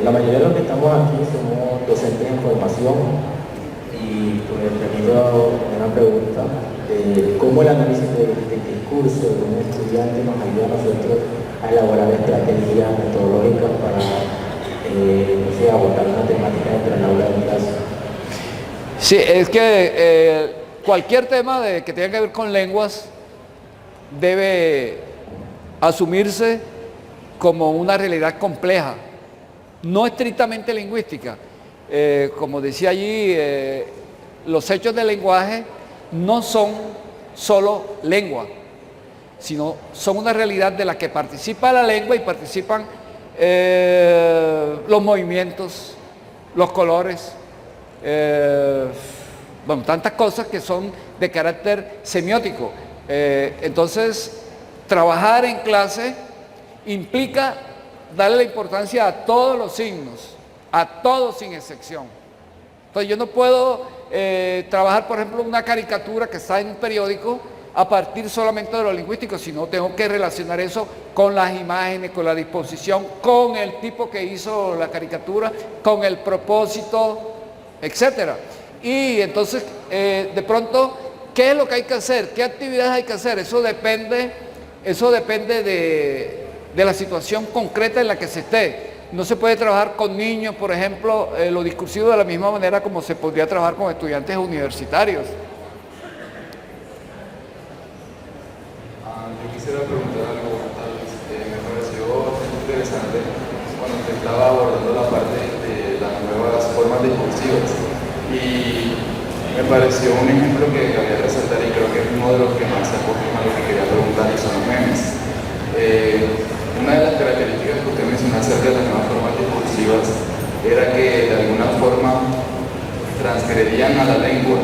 la mayoría de los que estamos aquí somos docentes en formación y pues tenido una pregunta de cómo el análisis del discurso de un estudiante nos ayuda a nosotros a elaborar estrategias metodológicas para no sé, abordar una temática dentro del aula de clase. Sí, es que cualquier tema que tenga que ver con lenguas debe asumirse como una realidad compleja, no estrictamente lingüística. Como decía allí, los hechos del lenguaje no son solo lengua, sino son una realidad de la que participa la lengua y participan los movimientos, los colores, bueno, tantas cosas que son de carácter semiótico. Entonces, trabajar en clase implica darle la importancia a todos los signos, a todos sin excepción. Entonces, yo no puedo trabajar, por ejemplo, una caricatura que está en un periódico a partir solamente de lo lingüístico, sino tengo que relacionar eso con las imágenes, con la disposición, con el tipo que hizo la caricatura, con el propósito, etcétera. Y entonces, de pronto, ¿qué es lo que hay que hacer? ¿Qué actividades hay que hacer? Eso depende de la situación concreta en la que se esté. No se puede trabajar con niños, por ejemplo, lo discursivo de la misma manera como se podría trabajar con estudiantes universitarios. Yo quisiera preguntar algo, tal vez, me pareció interesante cuando usted estaba abordando la parte de las nuevas formas discursivas, y me pareció un ejemplo que había que resaltar, y creo que es uno de los que más se acoge a lo que quería preguntar, y son los memes. Una de las características que usted mencionó acerca de las nuevas formas discursivas era que de alguna forma transgredían a la lengua,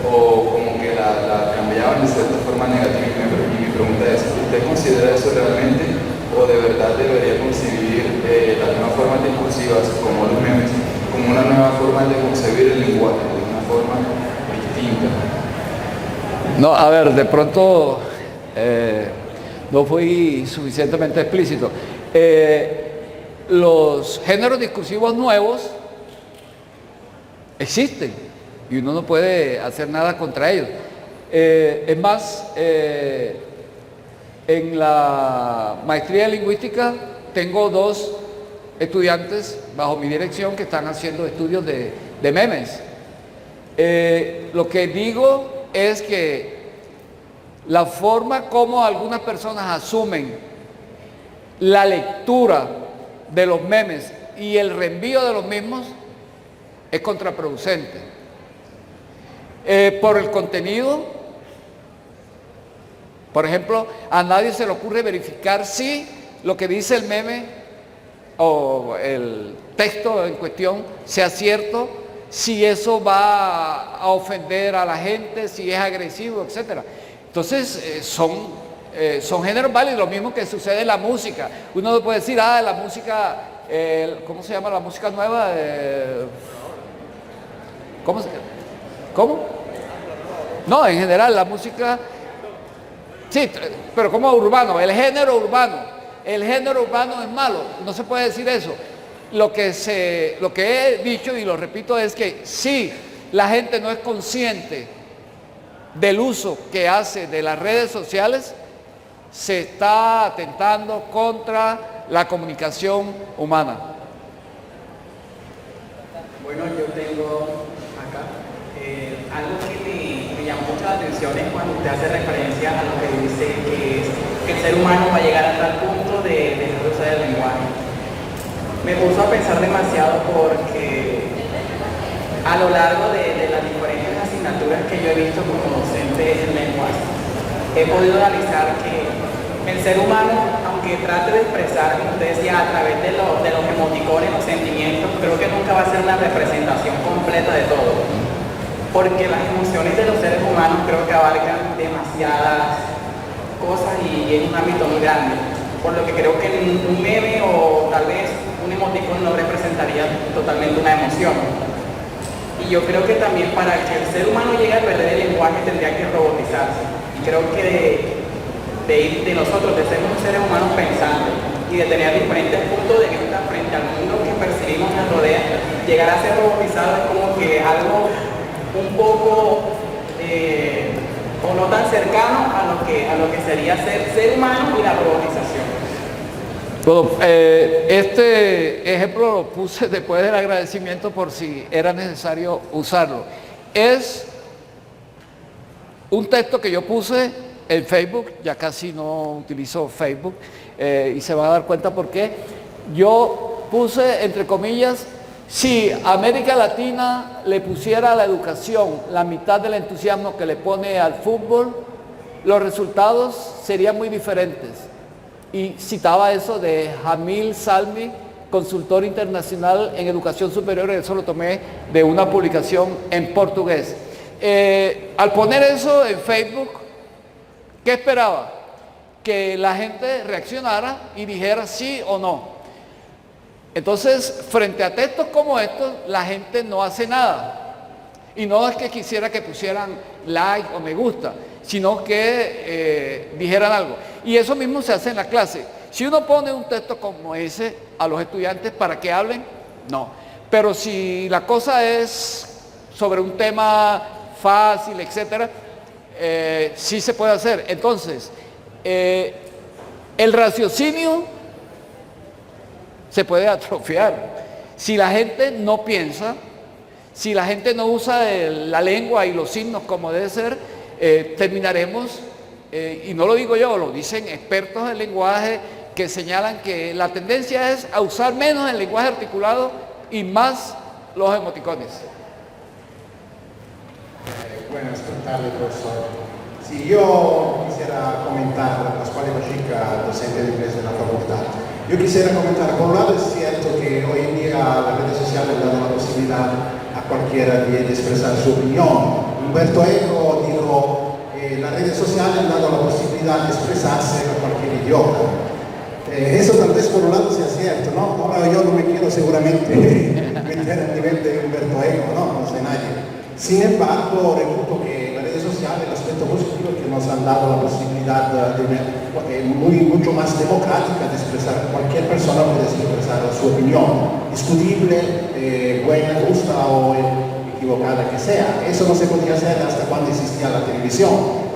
o como que la cambiaban de cierta forma negativa. Y mi pregunta es, ¿usted considera eso realmente, o de verdad debería concebir las nuevas formas discursivas como los memes como una nueva forma de concebir el lenguaje, de una forma distinta? No, a ver, de pronto no fui suficientemente explícito. Los géneros discursivos nuevos existen y uno no puede hacer nada contra ellos. Es más, en la maestría de lingüística tengo 2 estudiantes bajo mi dirección que están haciendo estudios de memes. Lo que digo es que la forma como algunas personas asumen la lectura de los memes y el reenvío de los mismos es contraproducente. Por el contenido, por ejemplo, a nadie se le ocurre verificar si lo que dice el meme o el texto en cuestión sea cierto, si eso va a ofender a la gente, si es agresivo, etc. Entonces, son géneros válidos, lo mismo que sucede en la música. Uno no puede decir, la música, ¿cómo se llama la música nueva? ¿Cómo? No, en general la música, sí, pero como urbano, el género urbano es malo, no se puede decir eso. Lo que he dicho y lo repito es que si la gente no es consciente del uso que hace de las redes sociales, se está atentando contra la comunicación humana. Bueno, yo tengo acá algo que me llamó mucho la atención es cuando usted hace referencia a lo que dice que el ser humano va a llegar a tal punto de dejar de usar el lenguaje. Me puso a pensar demasiado porque a lo largo de las diferentes asignaturas que yo he visto como docente en lenguaje, he podido analizar que el ser humano, aunque trate de expresar, como usted decía, a través de los emoticones, los sentimientos, creo que nunca va a ser una representación completa de todo. Porque las emociones de los seres humanos creo que abarcan demasiadas cosas y es un ámbito muy grande. Por lo que creo que un meme o tal vez un emoticón no representaría totalmente una emoción. Y yo creo que también para que el ser humano llegue a perder el lenguaje tendría que robotizarse. Y creo que de nosotros, de ser unos seres humanos pensantes y de tener diferentes puntos de vista frente al mundo que percibimos nos rodea, llegar a ser robotizado es como que algo un poco o no tan cercano a lo que sería ser humano y la robotización. Bueno, este ejemplo lo puse después del agradecimiento por si era necesario usarlo. Es un texto que yo puse en Facebook, ya casi no utilizo Facebook, y se van a dar cuenta por qué. Yo puse, entre comillas, si América Latina le pusiera a la educación la mitad del entusiasmo que le pone al fútbol, los resultados serían muy diferentes. Y citaba eso de Jamil Salmi, consultor internacional en educación superior, eso lo tomé de una publicación en portugués. Al poner eso en Facebook, ¿qué esperaba? Que la gente reaccionara y dijera sí o no. Entonces, frente a textos como estos, la gente no hace nada. Y no es que quisiera que pusieran like o me gusta, sino que dijeran algo. Y eso mismo se hace en la clase. Si uno pone un texto como ese a los estudiantes para que hablen, no. Pero si la cosa es sobre un tema fácil, etcétera, sí se puede hacer. Entonces, el raciocinio se puede atrofiar. Si la gente no piensa, si la gente no usa la lengua y los signos como debe ser, terminaremos, y no lo digo yo, lo dicen expertos en lenguaje que señalan que la tendencia es a usar menos el lenguaje articulado y más los emoticones. Buenas tardes, profesor. Si yo quisiera comentar la Pascual Bachica, docente de inglés de la facultad. Yo quisiera comentar, por un lado es cierto que hoy en día las redes sociales dan la posibilidad a cualquiera de expresar su opinión. Humberto Eco dijo, las redes sociales han dado la posibilidad de expresarse en cualquier idioma. Eso tal vez por un lado sea cierto, ¿no? Ahora yo no me quiero seguramente meter al nivel de Humberto Eco, no sé nadie. Sin embargo, reputo que las redes sociales, el aspecto positivo es que nos han dado la posibilidad mucho más democrática de expresar, cualquier persona puede expresar su opinión, discutible, buena, justa o equivocada que sea. Eso no se podía hacer hasta cuando existía la televisión,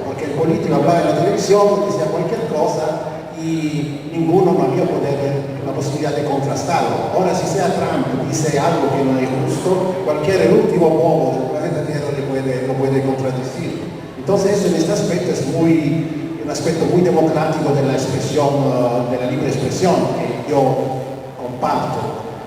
porque el político hablaba en la televisión, decía cualquier cosa y ninguno no había la posibilidad de contrastarlo. Ahora, si sea Trump dice algo que no es justo, el último bobo del planeta Tierra lo puede contradecir. Entonces, eso en este aspecto es un aspecto muy democrático de la expresión, de la libre expresión, que yo comparto. comparto.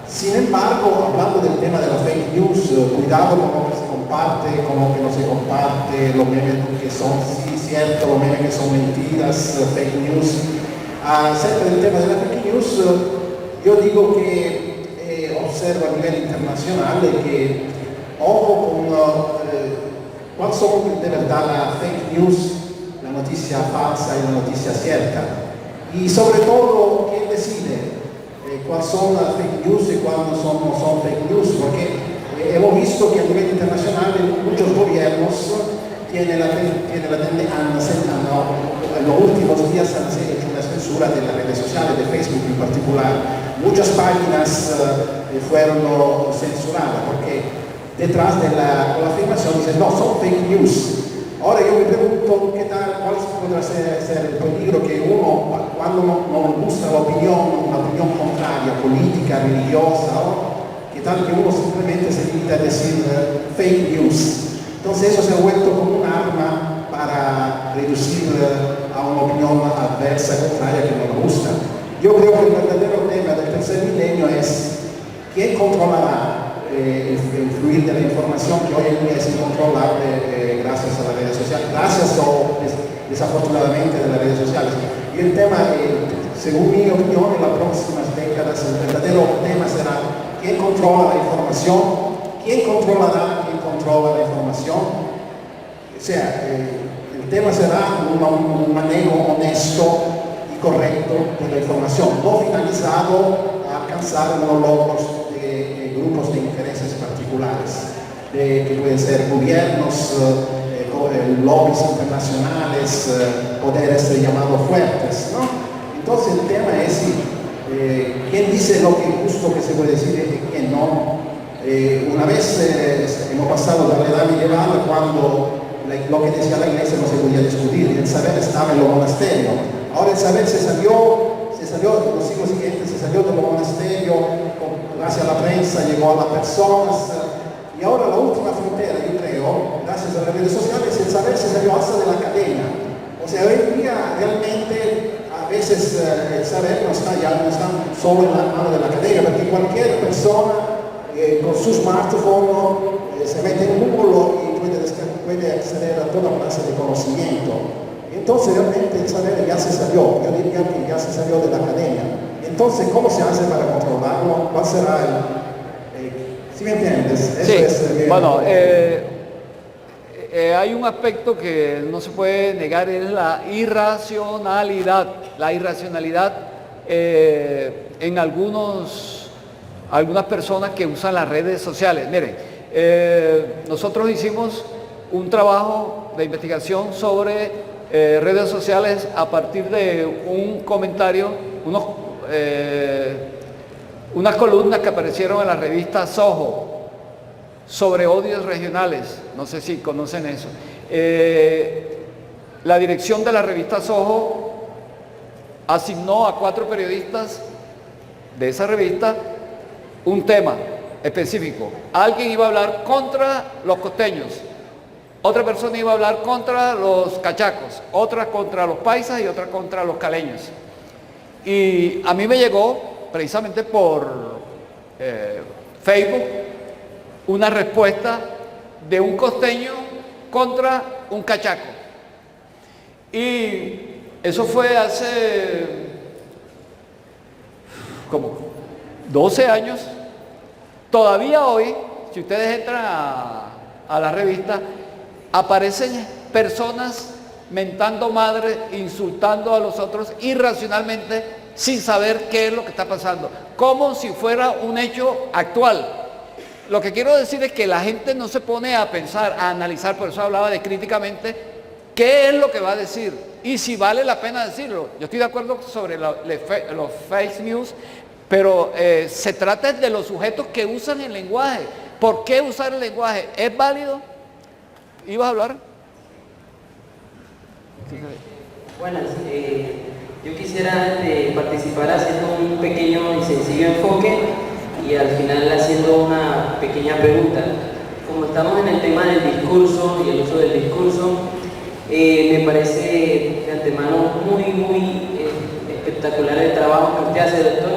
Sin embargo, hablando del tema de la fake news, cuidado con lo que se comparte, con lo que no se comparte, los memes que son sí ciertos, los memes que son mentiras, fake news. Acerca del tema de la fake news, yo digo que observo a nivel internacional que ojo con cuáles son de verdad la fake news, la noticia falsa y la noticia cierta. Y sobre todo, ¿quién decide cuáles son las fake news y cuáles no son fake news? Porque hemos visto que a nivel internacional muchos gobiernos tienen la tendencia, en los últimos días han hecho una censura de las redes sociales, de Facebook en particular. Muchas páginas fueron censuradas porque detrás de la afirmación dicen no, son fake news. Ahora yo me pregunto cuál podrá ser el peligro que uno, cuando no le gusta una opinión contraria, política, religiosa, que tal que uno simplemente se limita a decir fake news. Entonces eso se ha vuelto como un arma para reducir a una opinión adversa, contraria, que no le gusta. Yo creo que el verdadero tema del tercer milenio es quién controlará el fluir de la información, que hoy en día es incontrolable gracias a las redes sociales, gracias o desafortunadamente de las redes sociales. Y el tema, según mi opinión, en las próximas décadas el verdadero tema será quién controla la información, quién controlará quién controla la información. O sea, el tema será un manejo honesto y correcto de la información, no finalizado a alcanzar unos logros de grupos de intereses particulares, que pueden ser gobiernos, lobbies internacionales, poderes llamados fuertes, ¿no? Entonces el tema es quién dice lo que es justo que se puede decir y quién no. Una vez hemos pasado de la edad medieval cuando lo que decía la iglesia no se podía discutir, y el saber estaba en los monasterios. Ahora el saber se salió en los siglos siguientes, se salió de los monasterios, gracias a la prensa llegó a las personas, y ahora la última frontera, yo creo, gracias a las redes sociales, el saber se salió hasta de la academia. O sea, hoy en día realmente a veces el saber no está solo en la mano de la academia, porque cualquier persona con su smartphone se mete en Google y puede acceder a toda clase de conocimiento. Entonces realmente el saber ya se salió, yo diría que ya se salió de la academia. Entonces, ¿cómo se hace para controlarlo? ¿Cuál será ¿sí me entiendes? Sí, Eso es, bueno, hay un aspecto que no se puede negar, es la irracionalidad. La irracionalidad en algunas personas que usan las redes sociales. Miren, nosotros hicimos un trabajo de investigación sobre redes sociales a partir de un comentario, unas columnas que aparecieron en la revista Soho sobre odios regionales. No sé si conocen eso. La dirección de la revista Soho asignó a 4 periodistas de esa revista un tema específico. Alguien iba a hablar contra los costeños, otra persona iba a hablar contra los cachacos, otra contra los paisas y otra contra los caleños. Y a mí me llegó, precisamente por Facebook, una respuesta de un costeño contra un cachaco. Y eso fue hace como 12 años. Todavía hoy, si ustedes entran a la revista, aparecen personas mentando madre, insultando a los otros irracionalmente, sin saber qué es lo que está pasando, como si fuera un hecho actual. Lo que quiero decir es que la gente no se pone a pensar, a analizar, por eso hablaba de críticamente, qué es lo que va a decir y si vale la pena decirlo. Yo estoy de acuerdo sobre los fake news, pero se trata de los sujetos que usan el lenguaje. ¿Por qué usar el lenguaje? ¿Es válido? ¿Ibas a hablar? Buenas, yo quisiera participar haciendo un pequeño y sencillo enfoque y al final haciendo una pequeña pregunta. Como estamos en el tema del discurso y el uso del discurso, me parece de antemano muy espectacular el trabajo que usted hace, doctor,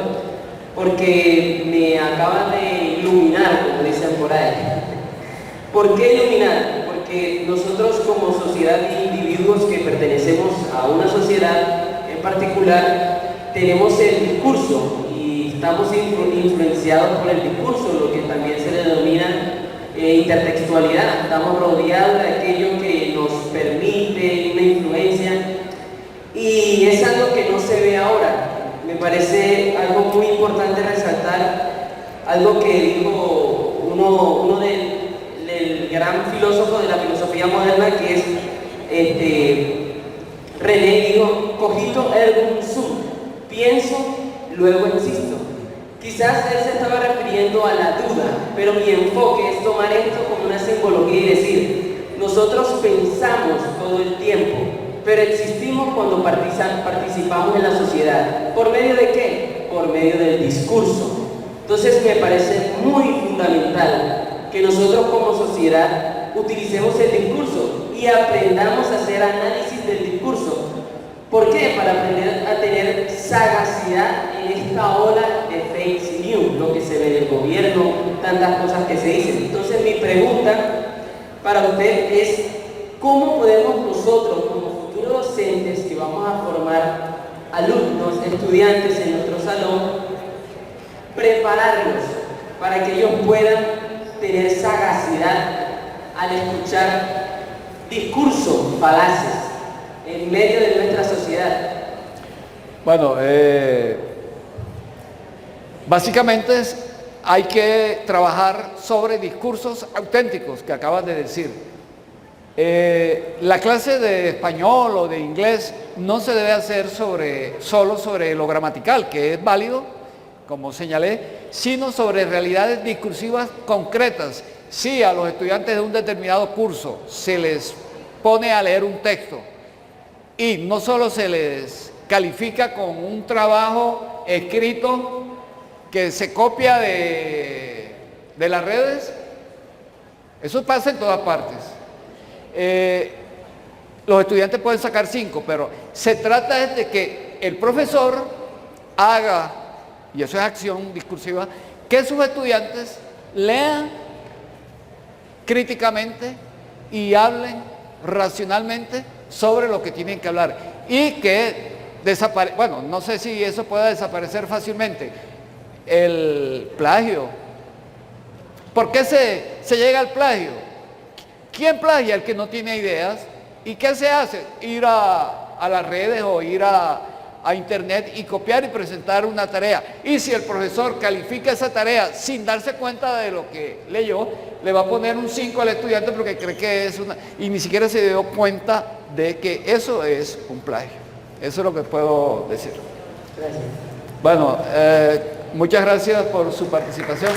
porque me acaba de iluminar, como dicen por ahí. ¿Por qué iluminar? Porque nosotros como sociedad de individuos que pertenecemos a una sociedad en particular, tenemos el discurso y estamos influenciados por el discurso, lo que también se le denomina intertextualidad. Estamos rodeados de aquello que nos permite una influencia y es algo que no se ve ahora. Me parece algo muy importante resaltar algo que dijo uno del gran filósofo de la filosofía moderna, que es René, dijo: cogito ergo sum, pienso, luego existo. Quizás él se estaba refiriendo a la duda, pero mi enfoque es tomar esto como una simbología y decir: nosotros pensamos todo el tiempo, pero existimos cuando participamos en la sociedad. ¿Por medio de qué? Por medio del discurso. Entonces me parece muy fundamental que nosotros como sociedad utilicemos el discurso y aprendamos a hacer análisis del discurso. ¿Por qué? Para aprender a tener sagacidad en esta ola de fake news, lo que se ve del gobierno, tantas cosas que se dicen. Entonces mi pregunta para usted es: ¿cómo podemos nosotros como futuros docentes que vamos a formar alumnos, estudiantes en nuestro salón, prepararlos para que ellos puedan tener sagacidad al escuchar discursos falaces en medio de nuestra sociedad? Bueno, básicamente hay que trabajar sobre discursos auténticos que acabas de decir. La clase de español o de inglés no se debe hacer solo sobre lo gramatical, que es válido, como señalé, sino sobre realidades discursivas concretas. Si a los estudiantes de un determinado curso se les pone a leer un texto y no solo se les califica con un trabajo escrito que se copia de las redes, eso pasa en todas partes. Los estudiantes pueden sacar 5, pero se trata de que el profesor haga, y eso es acción discursiva, que sus estudiantes lean críticamente y hablen racionalmente sobre lo que tienen que hablar y que bueno, no sé si eso pueda desaparecer fácilmente, el plagio. ¿Por qué se llega al plagio? ¿Quién plagia? El que no tiene ideas. ¿Y qué se hace? Ir a las redes o ir a internet y copiar y presentar una tarea. Y si el profesor califica esa tarea sin darse cuenta de lo que leyó, le va a poner un 5 al estudiante porque cree que es una... y ni siquiera se dio cuenta de que eso es un plagio. Eso es lo que puedo decir. Gracias. Bueno, muchas gracias por su participación.